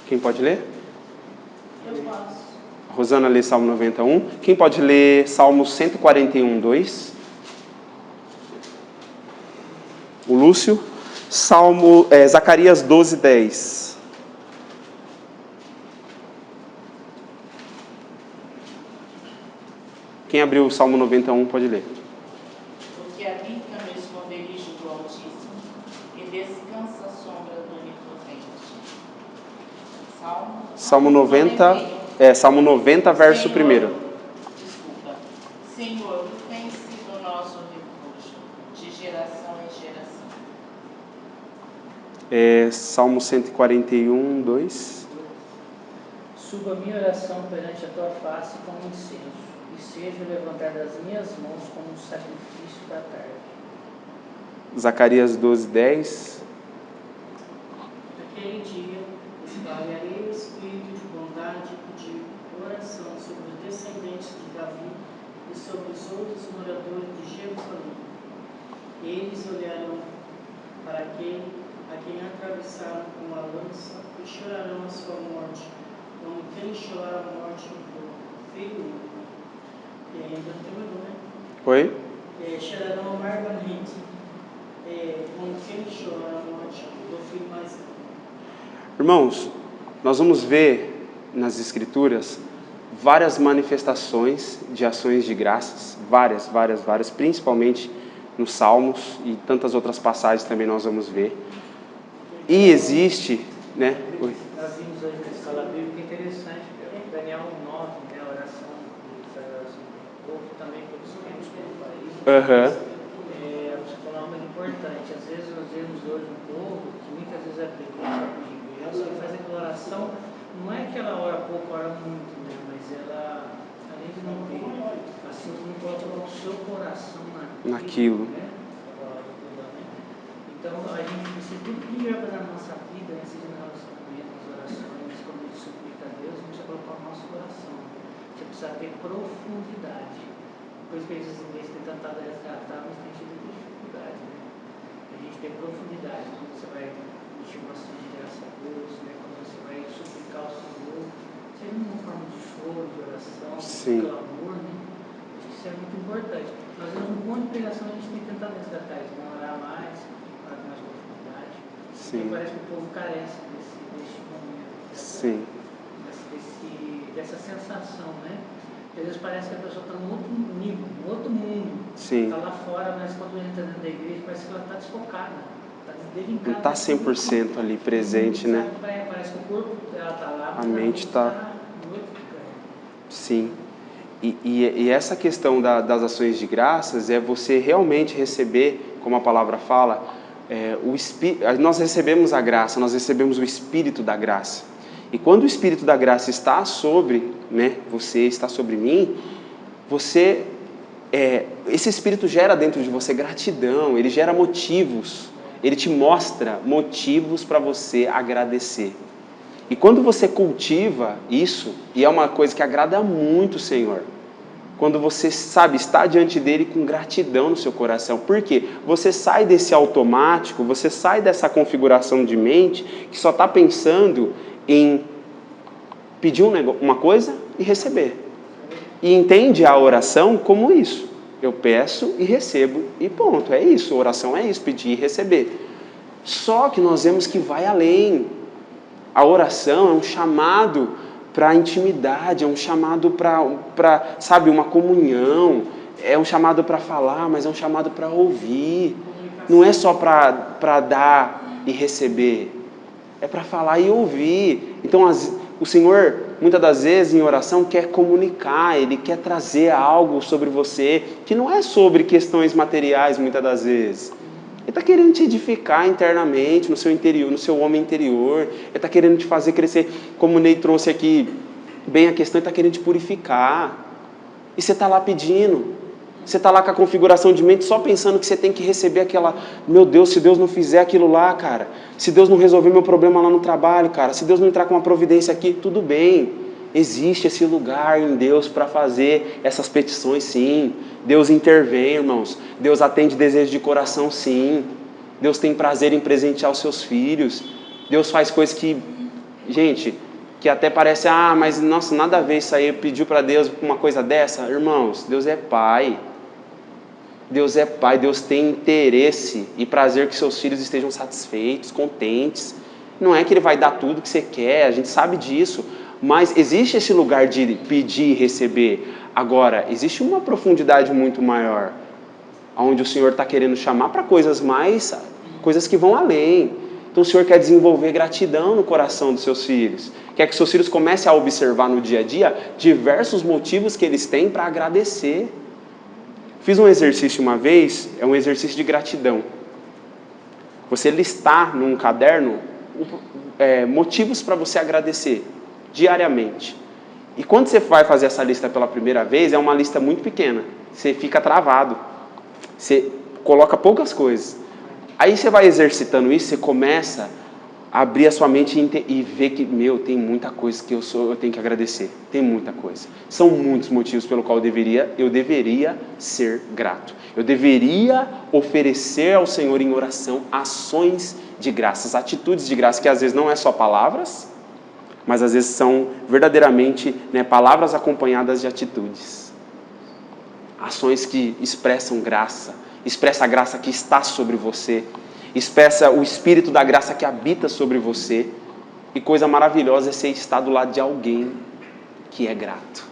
Quem pode ler? Eu posso. A Rosana lê Salmo 91. Quem pode ler Salmo 141, 2? O Lúcio. Zacarias 12, 10. Quem abriu o Salmo 91 pode ler. Porque habita no esconderijo do Altíssimo e descansa à sombra do Onipotente. Salmo 90, verso 1. Desculpa. Senhor, tu tens sido nosso refúgio, de geração em geração. Salmo 141, 2. Suba minha oração perante a tua face como incenso, e seja o levantar das minhas mãos como um sacrifício da tarde. Zacarias 12, 10. Naquele dia, espalharei o espírito de bondade e de oração sobre os descendentes de Davi e sobre os outros moradores de Jerusalém. Eles olharão para aquele a quem atravessaram com a lança e chorarão a sua morte, como quem chora a morte do filho único. E ainda não terminou, né? Oi? Chorarão amargamente, como quem chora a morte do filho mais velho. Irmãos, nós vamos ver nas Escrituras várias manifestações de ações de graças, várias, principalmente nos Salmos e tantas outras passagens também nós vamos ver. E existe, né? Oi. Nós vimos hoje na escola bíblica interessante, Daniel 9, né, a oração do povo, também pelos crentes pelo país. Você falou algo muito importante. Às vezes nós vemos hoje um povo que muitas vezes é preguiça, que faz aquela oração, não é que ela ora pouco, ora muito, né, mas ela, além de não ter, assim como coloca o seu coração naquilo. Né? Então, a gente precisa, tudo que vier para a nossa vida, seja no relacionamento, nas orações, quando a gente suplica a Deus, a gente precisa colocar o nosso coração. Você precisa ter profundidade. Por isso que eles em vez de ter tentado resgatar, mas tem tido dificuldade. Né? A gente tem profundidade. Quando você vai pedir uma ação de graça a Deus, né? Quando você vai suplicar ao Senhor, seja numa forma de choro, de oração, de clamor, né? Acho que isso é muito importante. Nós vemos um monte de pregação, a gente tem que tentar resgatar isso, né? Orar mais. Sim. E parece que o povo carece desse momento, dessa sensação, né? Às vezes parece que a pessoa está num outro nível, num outro mundo. Está lá fora, mas quando entra dentro da igreja, parece que ela está desfocada. Está deslinkada. Não está 100% ali presente, né? Parece que o corpo está lá, a mente está... Sim. E essa questão das ações de graças é você realmente receber, como a palavra fala, nós recebemos a graça, nós recebemos o Espírito da graça. E quando o Espírito da graça está sobre, né, você, está sobre mim, esse Espírito gera dentro de você gratidão, ele gera motivos, ele te mostra motivos para você agradecer. E quando você cultiva isso, e é uma coisa que agrada muito o Senhor, quando você, está diante dele com gratidão no seu coração. Por quê? Você sai desse automático, você sai dessa configuração de mente que só está pensando em pedir uma coisa e receber. E entende a oração como isso. Eu peço e recebo e ponto. É isso, a oração é isso, pedir e receber. Só que nós vemos que vai além. A oração é um chamado para a intimidade, é um chamado para, sabe, uma comunhão, é um chamado para falar, mas é um chamado para ouvir. Não é só para dar e receber, é para falar e ouvir. Então, o Senhor, muitas das vezes, em oração, quer comunicar, Ele quer trazer algo sobre você, que não é sobre questões materiais, muitas das vezes. Ele está querendo te edificar internamente, no seu interior, no seu homem interior. Ele está querendo te fazer crescer, como o Ney trouxe aqui bem a questão, ele está querendo te purificar. E você está lá pedindo. Você está lá com a configuração de mente só pensando que você tem que receber aquela... Meu Deus, se Deus não fizer aquilo lá, cara. Se Deus não resolver meu problema lá no trabalho, cara. Se Deus não entrar com uma providência aqui, tudo bem. Existe esse lugar em Deus para fazer essas petições, sim. Deus intervém, irmãos. Deus atende desejo de coração, sim. Deus tem prazer em presentear os seus filhos. Deus faz coisas que... Gente, que até parece... Ah, mas nossa, nada a ver isso aí. Pediu para Deus uma coisa dessa? Irmãos, Deus é Pai. Deus é Pai, Deus tem interesse e prazer que seus filhos estejam satisfeitos, contentes. Não é que Ele vai dar tudo que você quer, a gente sabe disso. Mas existe esse lugar de pedir e receber. Agora, existe uma profundidade muito maior, onde o Senhor está querendo chamar para coisas que vão além. Então o Senhor quer desenvolver gratidão no coração dos seus filhos. Quer que seus filhos comecem a observar no dia a dia diversos motivos que eles têm para agradecer. Fiz um exercício uma vez, é um exercício de gratidão. Você listar num caderno motivos para você agradecer diariamente. E quando você vai fazer essa lista pela primeira vez, é uma lista muito pequena. Você fica travado. Você coloca poucas coisas. Aí você vai exercitando isso, você começa a abrir a sua mente e ver que, tem muita coisa que eu tenho que agradecer. Tem muita coisa. São muitos motivos pelo qual eu deveria ser grato. Eu deveria oferecer ao Senhor em oração ações de graças, atitudes de graça, que às vezes não é só palavras, mas às vezes são verdadeiramente palavras acompanhadas de atitudes. Ações que expressam graça, expressa a graça que está sobre você, expressa o Espírito da graça que habita sobre você. E coisa maravilhosa é você estar do lado de alguém que é grato.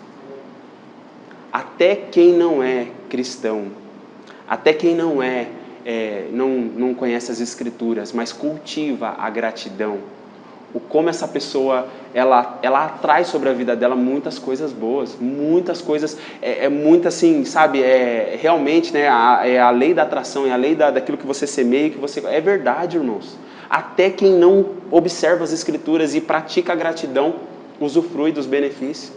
Até quem não é cristão, até quem não não conhece as Escrituras, mas cultiva a gratidão, como essa pessoa, ela atrai sobre a vida dela muitas coisas boas, muitas coisas, muito assim, sabe, realmente, é a lei da atração, é a lei daquilo que você semeia, é verdade, irmãos. Até quem não observa as Escrituras e pratica a gratidão, usufrui dos benefícios.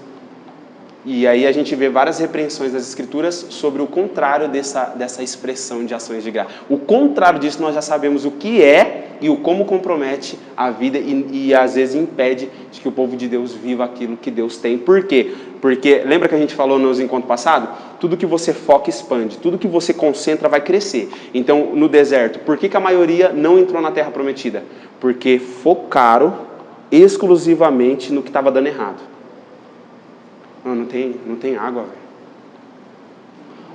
E aí a gente vê várias repreensões das Escrituras sobre o contrário dessa expressão de ações de graça. O contrário disso nós já sabemos o que é e o como compromete a vida e às vezes impede de que o povo de Deus viva aquilo que Deus tem. Por quê? Porque, lembra que a gente falou nos encontros passados? Tudo que você foca expande, tudo que você concentra vai crescer. Então, no deserto, por que a maioria não entrou na terra prometida? Porque focaram exclusivamente no que estava dando errado. Não tem água,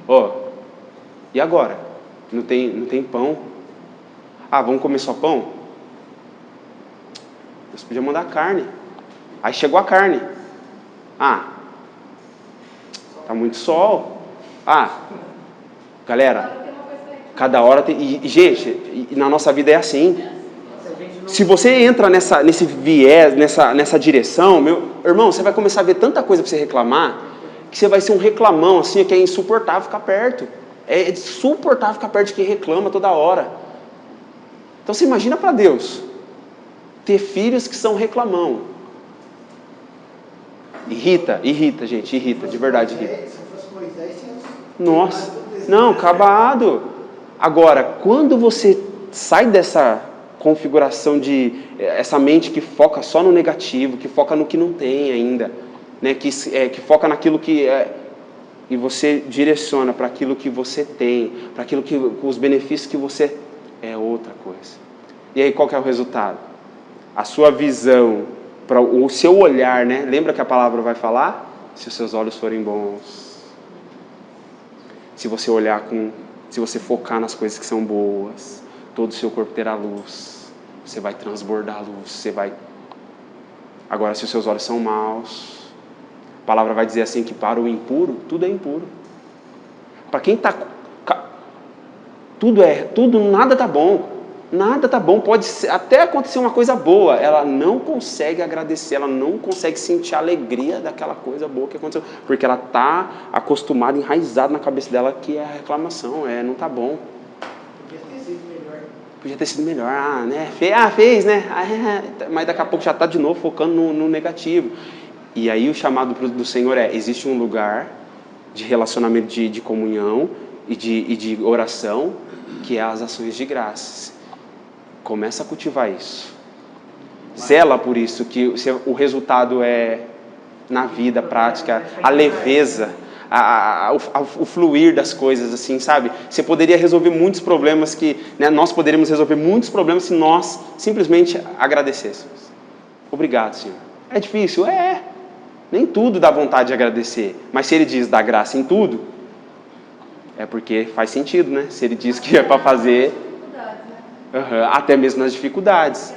velho. E agora? Não tem pão. Vamos comer só pão? Deus podia mandar carne. Aí chegou a carne. Tá muito sol. Galera, cada hora tem... E, gente, na nossa vida é assim. Se você entra nesse viés, nessa direção, meu irmão, você vai começar a ver tanta coisa para você reclamar, que você vai ser um reclamão, assim, que é insuportável ficar perto. É insuportável ficar perto de quem reclama toda hora. Então você imagina para Deus ter filhos que são reclamão. Irrita, gente, irrita, de verdade irrita. Nossa, não, acabado. Agora, quando você sai dessa configuração essa mente que foca só no negativo, que foca no que não tem ainda, que foca naquilo que e você direciona para aquilo que você tem, para aquilo que os benefícios que você é outra coisa. E aí qual que é o resultado? A sua visão, o seu olhar, lembra que a palavra vai falar? Se os seus olhos forem bons, se você se você focar nas coisas que são boas, todo o seu corpo terá luz. Você vai transbordar a luz. Agora, se os seus olhos são maus, a palavra vai dizer assim que para o impuro, tudo é impuro. Para quem está... Nada está bom. Nada está bom. Pode até acontecer uma coisa boa. Ela não consegue agradecer, ela não consegue sentir a alegria daquela coisa boa que aconteceu. Porque ela está acostumada, enraizada na cabeça dela que é a reclamação. Não está bom. Podia ter sido melhor, fez, mas daqui a pouco já está de novo focando no negativo. E aí o chamado do Senhor existe um lugar de relacionamento de comunhão e de oração, que é as ações de graças. Começa a cultivar isso. Zela por isso, que o resultado é na vida prática, a leveza, o fluir das coisas, assim, sabe? Você poderia resolver muitos problemas nós poderíamos resolver muitos problemas se nós simplesmente agradecêssemos. Obrigado, Senhor. É difícil? Nem tudo dá vontade de agradecer. Mas se Ele diz dá graça em tudo, é porque faz sentido, né? Se Ele diz que é para fazer, até mesmo nas dificuldades.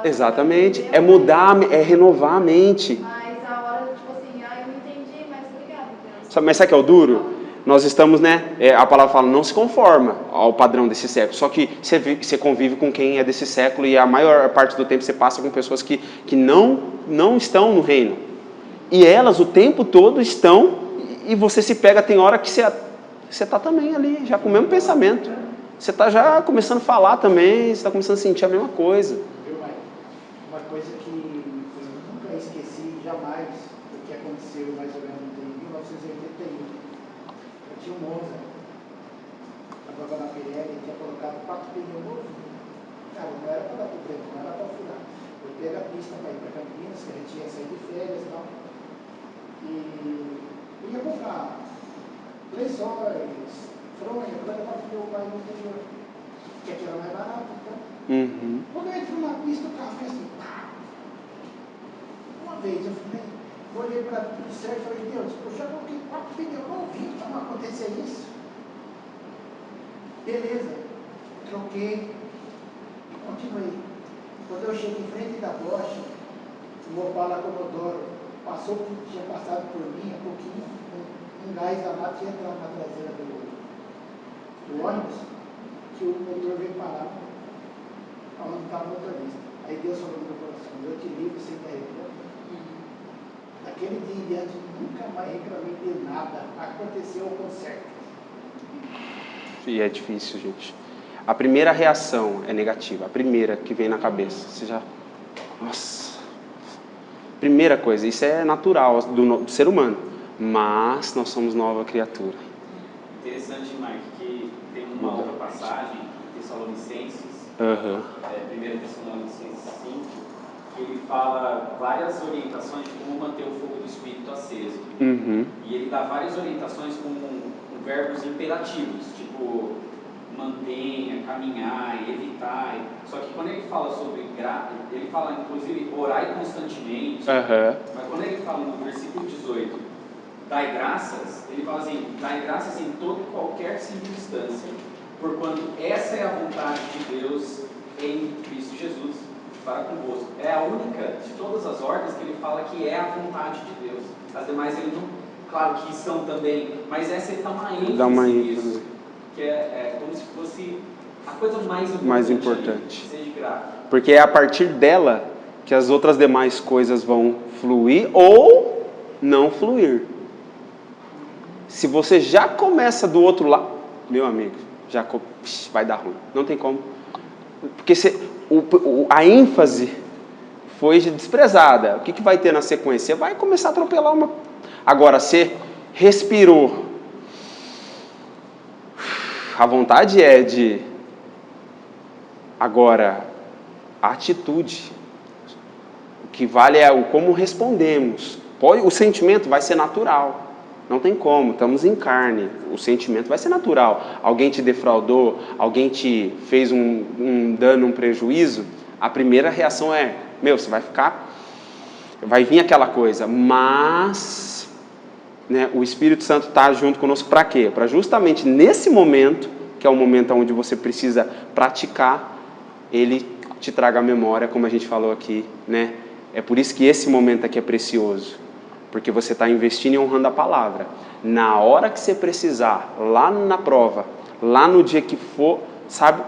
Exatamente. É mudar, é renovar a mente. Mas a hora, tipo assim, eu não entendi, mas obrigado, Deus. Mas sabe o que é o duro? Nós estamos, a palavra fala, não se conforma ao padrão desse século. Só que você convive com quem é desse século e a maior parte do tempo você passa com pessoas que não estão no reino. E elas o tempo todo estão, e você se pega, tem hora que você está também ali, já com o mesmo pensamento. Você está já começando a falar também, você está começando a sentir a mesma coisa. Uma coisa que eu nunca esqueci jamais do que aconteceu mais ou menos em 1981. Eu tinha um Monza, estava na Pirelli, tinha colocado 4 pneus novos. Cara, não era para dar problema, não era para furar. Eu pego a pista para ir para Campinas, que a gente ia sair de férias e tal. E eu ia comprar lençóis, fronha, para levar para o meu pai no interior, que aqui era mais barato. Então. Quando eu entro na pista, o carro fez assim. Uma vez eu olhei para tudo certo e falei, Deus, eu já coloquei 4 pneus novinhos para não acontecer isso. Beleza, troquei e continuei. Quando eu cheguei em frente da Bosch, o Opala Commodoro tinha passado por mim um pouquinho, um gás danado tinha entrado na traseira do ônibus, que o motor veio parar onde estava o motorista. Aí Deus falou no meu coração, eu te livro sem carregar. Daquele dia em diante, nunca mais reclamei de nada. Aconteceu o conserto. E é difícil, gente. A primeira reação é negativa. A primeira que vem na cabeça. Você já... Nossa. Primeira coisa, isso é natural do ser humano. Mas nós somos nova criatura. Interessante, Mike, que tem uma outra passagem, Tessalonicenses, 1 Tessalonicenses 5, que ele fala várias orientações de como manter o fogo do Espírito aceso. E ele dá várias orientações com verbos imperativos, tipo mantenha, caminhar, evitar. Só que quando ele fala sobre ele fala inclusive orai constantemente, mas quando ele fala no versículo 18, dai graças, ele fala assim, dai graças em toda e qualquer circunstância, porquanto essa é a vontade de Deus em Cristo Jesus para convosco. É a única de todas as ordens que ele fala que é a vontade de Deus. As demais ele não, claro que são também, mas essa ele dá uma ênfase nisso, que é como se fosse a coisa mais importante. Seja grato. Porque é a partir dela que as outras demais coisas vão fluir ou não fluir. Se você já começa do outro lado, meu amigo, já vai dar ruim. Não tem como. Porque a ênfase foi desprezada. O que vai ter na sequência? Você vai começar a atropelar uma... Agora, você respirou. A vontade é de... Agora, a atitude. O que vale é o como respondemos. O sentimento vai ser natural. Não tem como, estamos em carne, o sentimento vai ser natural. Alguém te defraudou, alguém te fez um dano, um prejuízo, a primeira reação é, você vai vir aquela coisa, mas o Espírito Santo está junto conosco para quê? Para justamente nesse momento, que é o momento onde você precisa praticar, ele te traga a memória, como a gente falou aqui, É por isso que esse momento aqui é precioso. Porque você está investindo e honrando a palavra. Na hora que você precisar, lá na prova, lá no dia que for, sabe?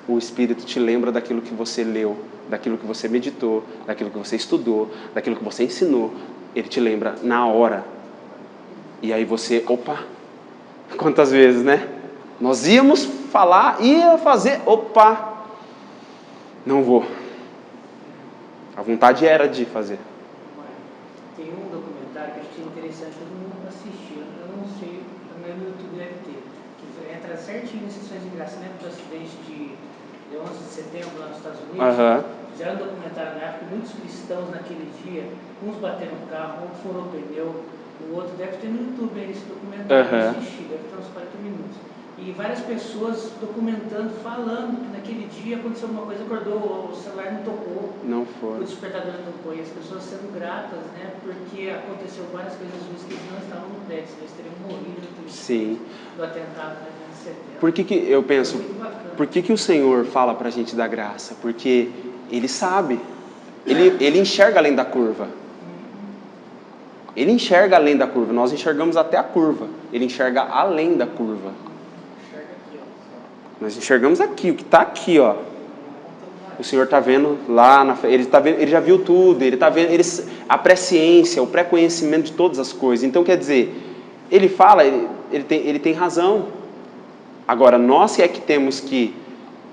O Espírito te lembra daquilo que você leu, daquilo que você meditou, daquilo que você estudou, daquilo que você ensinou. Ele te lembra na hora. E aí você, quantas vezes, Nós íamos falar, ia fazer, não vou. A vontade era de fazer. Tem um documentário que eu achei interessante todo mundo assistir. Eu não sei, no YouTube deve ter. Que entra certinho em sessões de graça, lembra do acidente de 11 de setembro lá nos Estados Unidos? Fizeram um documentário na época, muitos cristãos naquele dia, uns bateram no carro, um furou o pneu, o outro deve ter no YouTube aí esse documentário, assistir, deve ter uns 40 minutos. E várias pessoas documentando, falando que naquele dia aconteceu alguma coisa, acordou, o celular não tocou, o despertador não tocou, e as pessoas sendo gratas, né, porque aconteceu várias coisas ruins que eles não estavam no prédio, eles teriam morrido do atentado, né, de setembro. Por que eu penso, por que o Senhor fala pra gente da graça? Porque Ele sabe, ele enxerga além da curva. Ele enxerga além da curva, nós enxergamos até a curva, Ele enxerga além da curva. Nós enxergamos aqui, o que está aqui, ó. O Senhor está vendo lá na frente, Ele já viu tudo, Ele está vendo a presciência, o pré-conhecimento de todas as coisas. Então, quer dizer, Ele fala, ele tem razão. Agora, nós é que temos que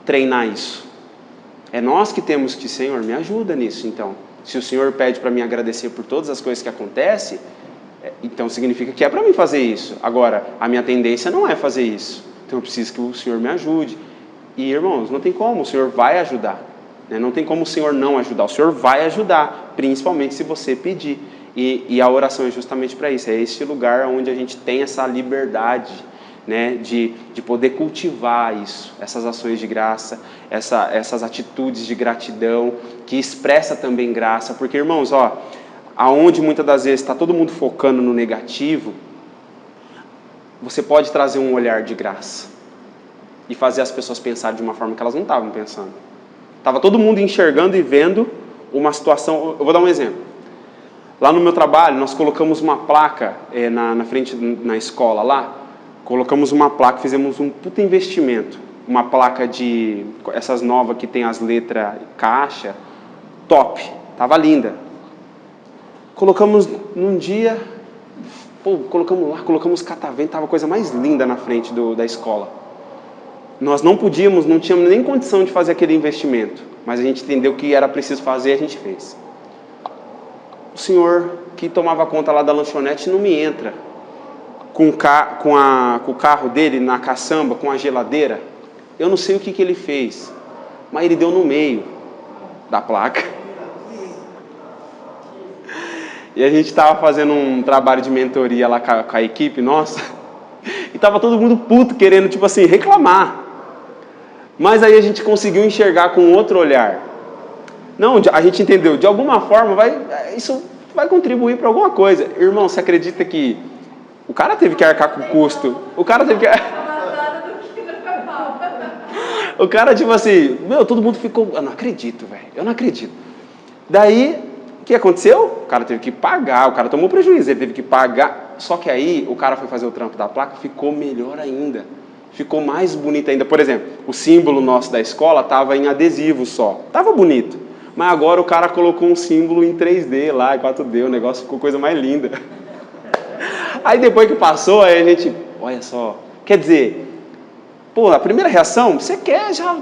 treinar isso. É nós que temos que, Senhor, me ajuda nisso, então. Se o Senhor pede para mim agradecer por todas as coisas que acontecem, então significa que é para mim fazer isso. Agora, a minha tendência não é fazer isso. Então eu preciso que o Senhor me ajude. E, irmãos, não tem como, o Senhor vai ajudar. Né? Não tem como o Senhor não ajudar. O Senhor vai ajudar, principalmente se você pedir. E a oração é justamente para isso. É esse lugar onde a gente tem essa liberdade, né, de poder cultivar isso, essas ações de graça, essas atitudes de gratidão, que expressa também graça. Porque, irmãos, aonde muitas das vezes está todo mundo focando no negativo, você pode trazer um olhar de graça e fazer as pessoas pensarem de uma forma que elas não estavam pensando. Estava todo mundo enxergando e vendo uma situação. Eu vou dar um exemplo. Lá no meu trabalho, nós colocamos uma placa na frente, na escola lá, colocamos uma placa, fizemos um puta investimento. Uma placa de essas novas que tem as letras caixa, top, tava linda. Colocamos num dia, colocamos lá, colocamos catavento, tava a coisa mais linda na frente da escola. Nós não podíamos, não tínhamos nem condição de fazer aquele investimento, mas a gente entendeu que era preciso fazer e a gente fez. O senhor que tomava conta lá da lanchonete não me entra com o carro dele na caçamba, com a geladeira. Eu não sei o que ele fez, mas ele deu no meio da placa. E a gente estava fazendo um trabalho de mentoria lá com a equipe nossa, e estava todo mundo puto, querendo, tipo assim, reclamar. Mas aí a gente conseguiu enxergar com outro olhar. Não, a gente entendeu, de alguma forma isso vai contribuir para alguma coisa. Irmão, você acredita que o cara teve que arcar com o custo? O cara teve que... O cara, tipo assim, todo mundo ficou... Eu não acredito, velho, eu não acredito. Daí, o que aconteceu? O cara teve que pagar, o cara tomou prejuízo, ele teve que pagar. Só que aí, o cara foi fazer o trampo da placa, ficou melhor ainda. Ficou mais bonito ainda. Por exemplo, o símbolo nosso da escola estava em adesivo só. Estava bonito. Mas agora o cara colocou um símbolo em 3D lá, em 4D, o negócio ficou coisa mais linda. Aí depois que passou, aí a gente, olha só, quer dizer, a primeira reação, você quer já,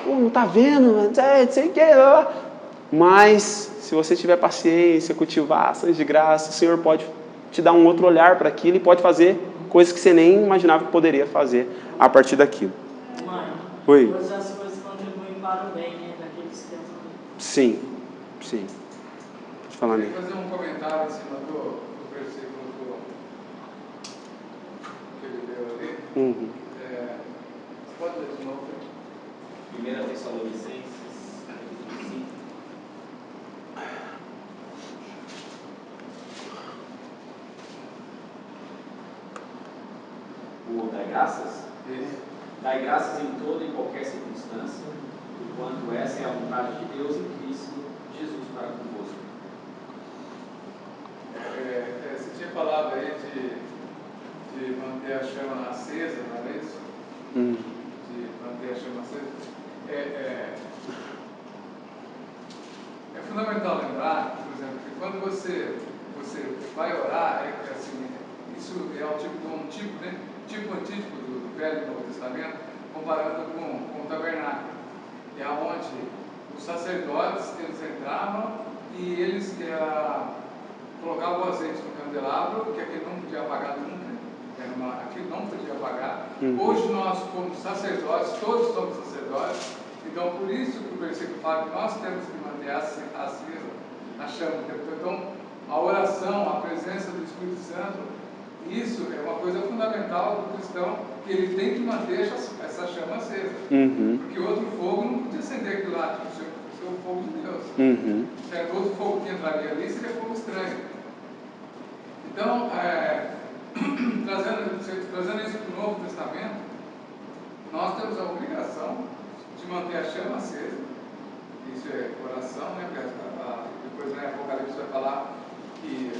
não tá vendo, você quer, mas se você tiver paciência, cultivar ações de graça, o Senhor pode te dar um outro olhar para aquilo e pode fazer coisas que você nem imaginava que poderia fazer a partir daquilo. Mãe, oi? todas as coisas contribuem para o bem, né, daqueles que amam. Sim. Pode falar, né? Eu vou fazer um comentário em cima do versículo que ele leu ali. Uhum. Pode ler de novo. 1 Tessalonicenses, capítulo 5. O dai graças? Isso. Dai graças em toda e qualquer circunstância, enquanto essa é a vontade de Deus em Cristo Jesus para convosco. Você tinha falado aí de manter a chama acesa, não é isso? De manter a chama acesa. É fundamental lembrar, por exemplo, que quando você vai orar, assim, isso é um tipo antítipo do Velho e Novo Testamento, comparando com o tabernáculo, que é onde os sacerdotes eles entravam e eles colocava o azeite no candelabro, que aquele não podia apagar nunca, aquilo não podia apagar. Hoje nós, como sacerdotes, todos somos sacerdotes, então por isso que o versículo fala que nós temos que manter a chama. Então, a oração, a presença do Espírito Santo, isso é uma coisa fundamental do cristão, que ele tem que manter essa chama acesa. Porque outro fogo não podia acender aquilo lá, tipo, o fogo de Deus. Certo? Outro fogo que entraria ali seria fogo estranho. Então, trazendo isso para o Novo Testamento, nós temos a obrigação de manter a chama acesa. Isso é oração, né? Depois na Apocalipse vai falar que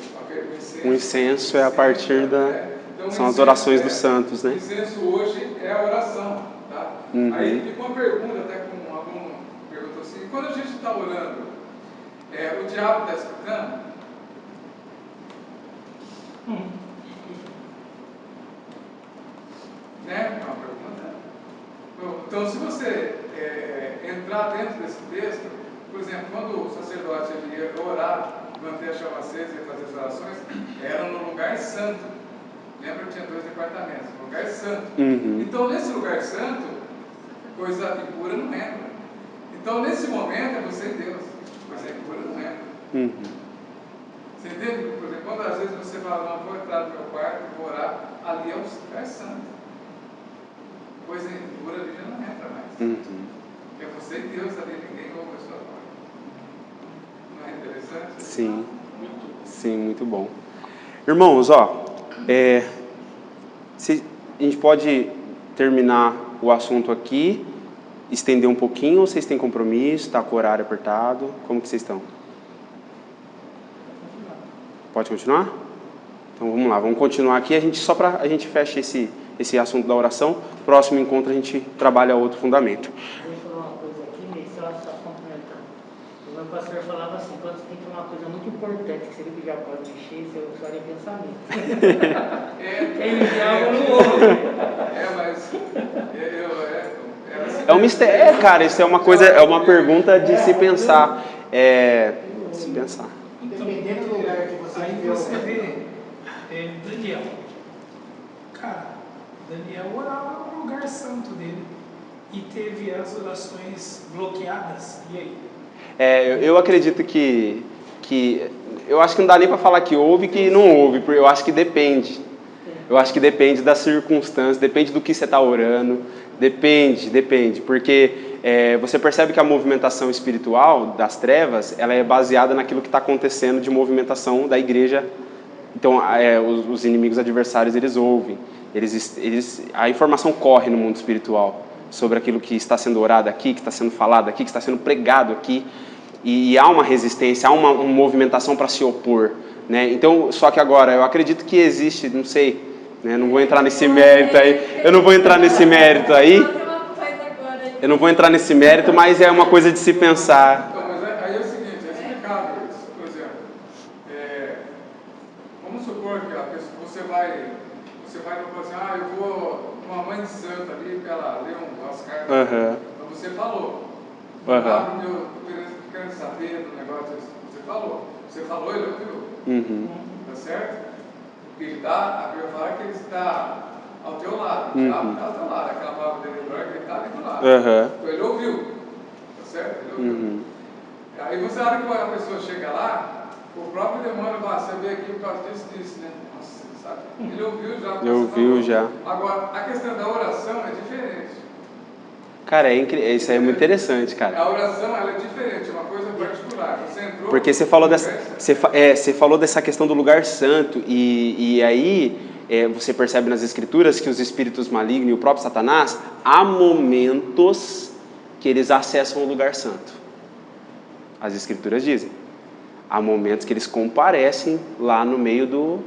o incenso é a partir da... Então, são as orações dos santos, né? O incenso hoje é a oração, tá? Aí ficou uma pergunta, até com um aluno perguntou assim, quando a gente está orando, o diabo está escutando? Né? É uma pergunta. Então, se você entrar dentro desse texto, por exemplo, quando o sacerdote ele ia orar, manter a chama acesa e fazer as orações, era no lugar santo. Lembra que tinha 2 departamentos? Lugar santo. Então, nesse lugar santo, coisa impura não entra. Então, nesse momento, é você e Deus. Coisa impura não entra. Você entende? Por exemplo, quando às vezes você fala, não, vou entrar no meu quarto, vou orar, ali é o lugar santo. Coisa impura ali já não entra mais. É você e Deus ali, ninguém ouve a sua voz. Não é interessante? Sim. Sim, muito bom. Irmãos, ó, a gente pode terminar o assunto aqui, estender um pouquinho, ou vocês têm compromisso, está com o horário apertado? Como que vocês estão? Pode continuar? Então vamos lá, vamos continuar aqui, só para a gente fechar esse assunto da oração. Próximo encontro a gente trabalha outro fundamento. Deixa eu falar uma coisa aqui, só complementando. O meu pastor falava assim, quando você tem que falar uma coisa muito importante, que você viu que já pode mexer, você usaria pensamento. Quem me diabo não ouve. Mas é um mistério, cara, isso é uma coisa, é uma pergunta de se pensar. Se pensar. Dependendo do lugar que você viveu. Você vê Daniel. Cara, Daniel orava no lugar santo dele e teve as orações bloqueadas. E aí? Eu acredito que eu acho que não dá nem para falar que houve e que não houve, porque eu acho que depende. Eu acho que depende das circunstâncias, depende do que você está orando, depende, porque você percebe que a movimentação espiritual das trevas, ela é baseada naquilo que está acontecendo de movimentação da igreja. Então, os inimigos adversários, eles ouvem, a informação corre no mundo espiritual sobre aquilo que está sendo orado aqui, que está sendo falado aqui, que está sendo pregado aqui, e há uma resistência, há uma movimentação para se opor, né? Então, só que agora, eu acredito que existe, não sei, né? Não vou entrar nesse mérito aí, eu não vou entrar nesse mérito mas é uma coisa de se pensar. Então, mas aí é o seguinte, é explicado isso. Por exemplo, vamos supor que você vai assim, eu vou numa mãe de santo ali, para ela ler umas cartas. Então você falou. Eu querendo saber do negócio, você falou, ele ouviu. Tá certo? Porque ele a Bíblia fala que ele está ao teu lado, está ao teu lado, aquela palavra dele hebraica, ele está ali do lado. Então ele ouviu, tá certo? Ele ouviu. Aí você olha que a pessoa chega lá, o próprio demônio vai saber aqui por causa disso, né? Nossa, sabe? Ele ouviu já. Ele ouviu já. Agora, a questão da oração é diferente. Cara, isso aí é muito interessante, cara. A oração, ela é diferente, é uma coisa particular. Você entrou... Porque você falou dessa questão do lugar santo, e aí você percebe nas escrituras que os espíritos malignos e o próprio Satanás, há momentos que eles acessam o lugar santo. As escrituras dizem. Há momentos que eles comparecem lá no meio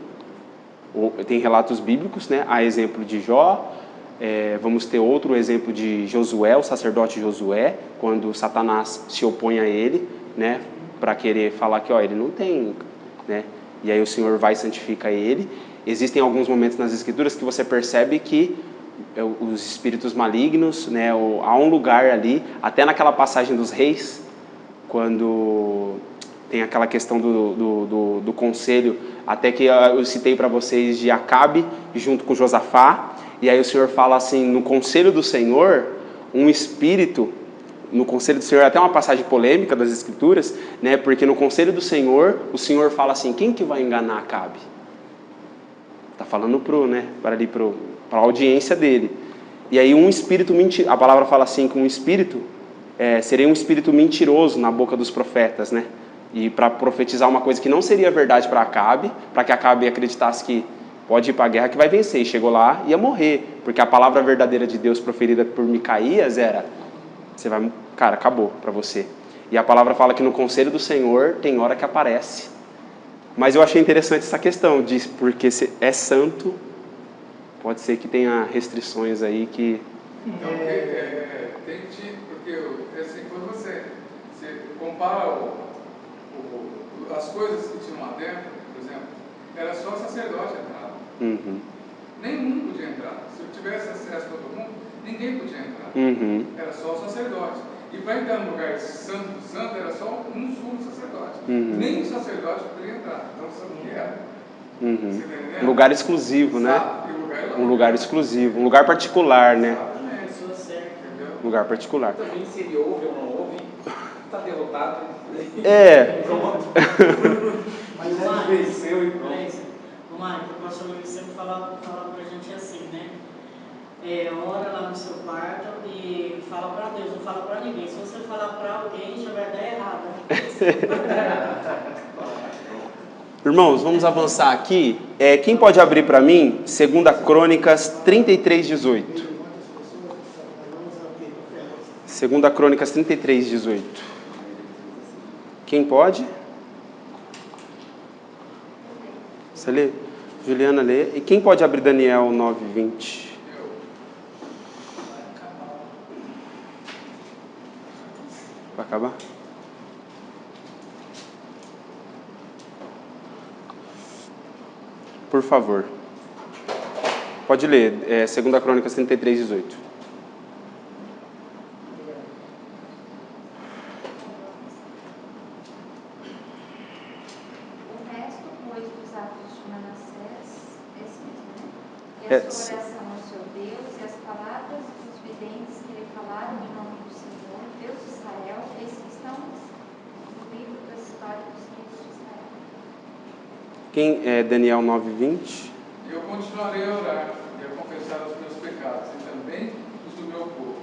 tem relatos bíblicos, né? Há exemplo de Jó. Vamos ter outro exemplo de Josué, o sacerdote Josué, quando Satanás se opõe a ele, né, para querer falar que ele não tem, né, e aí o Senhor vai e santifica ele. Existem alguns momentos nas escrituras que você percebe que os espíritos malignos, né, há um lugar ali, até naquela passagem dos reis, quando Tem aquela questão do conselho, até que eu citei para vocês de Acabe junto com Josafá, e aí o Senhor fala assim, no conselho do Senhor, um espírito, no conselho do Senhor, até uma passagem polêmica das Escrituras, né, porque no conselho do Senhor, o Senhor fala assim, quem que vai enganar Acabe? Está falando para a audiência dele. E aí um espírito mentiroso, a palavra fala assim, que um espírito, seria um espírito mentiroso na boca dos profetas, né? E para profetizar uma coisa que não seria verdade para Acabe, para que Acabe acreditasse que pode ir para a guerra que vai vencer. E chegou lá e ia morrer, porque a palavra verdadeira de Deus proferida por Micaías era, você vai, cara, acabou para você. E a palavra fala que no conselho do Senhor tem hora que aparece. Mas eu achei interessante essa questão, porque se é santo, pode ser que tenha restrições aí que... Então, porque assim, quando você compara as coisas que tinham lá dentro, por exemplo, era só sacerdote entrar. Uhum. Nenhum podia entrar. Se eu tivesse acesso a todo mundo, ninguém podia entrar. Uhum. Era só o sacerdote. E para entrar no lugar santo do santo, era só um sumo sacerdote. Uhum. Nem o sacerdote poderia entrar. Então, sabe o que era? Uhum. Um lugar exclusivo, né? Um lugar exclusivo, um lugar particular, né? Entendeu? Um lugar particular. Também se ele ouve ou não ouve, está derrotado. Mas ele venceu e pronto. O Mário, o pastor Luiz sempre falava pra gente assim, né? Ora lá no seu quarto e fala para Deus, não fala para ninguém. Se você falar para alguém, já vai dar errado. Irmãos, vamos avançar aqui. Quem pode abrir para mim 2 Crônicas 33:18? 2 Crônicas 33:18. Quem pode? Você lê? Juliana lê. E quem pode abrir Daniel 9:20? Vai acabar? Por favor. Pode ler. 2 Crônicas 33:18. O resto, pois, dos atos de Manassés, esse mesmo, né? E a sua oração ao seu Deus e as palavras dos videntes que lhe falaram em nome do Senhor, Deus de Israel, esses que estão no livro da história dos reis de Israel. Quem é Daniel 9:20? Eu continuarei a orar e a confessar os meus pecados e também os do meu povo,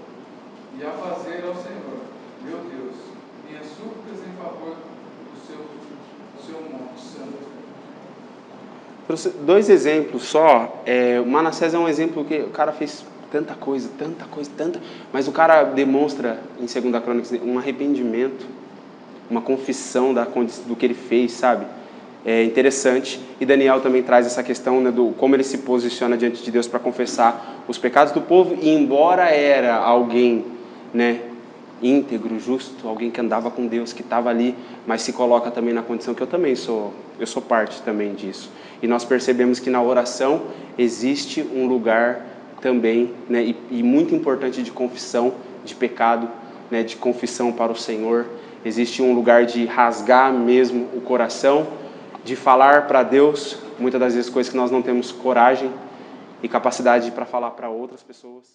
e a fazer ao Senhor, meu Deus, minhas súplicas em favor do seu monte santo. Trouxe 2 exemplos só. O Manassés é um exemplo que o cara fez tanta coisa, mas o cara demonstra em 2 Crônicas um arrependimento, uma confissão do que ele fez, sabe? É interessante. E Daniel também traz essa questão, né, do como ele se posiciona diante de Deus para confessar os pecados do povo. E embora era alguém, né, íntegro, justo, alguém que andava com Deus, que estava ali, mas se coloca também na condição que eu sou parte também disso. E nós percebemos que na oração existe um lugar também, né, e muito importante de confissão de pecado, né, de confissão para o Senhor. Existe um lugar de rasgar mesmo o coração, de falar para Deus, muitas das vezes coisas que nós não temos coragem e capacidade para falar para outras pessoas.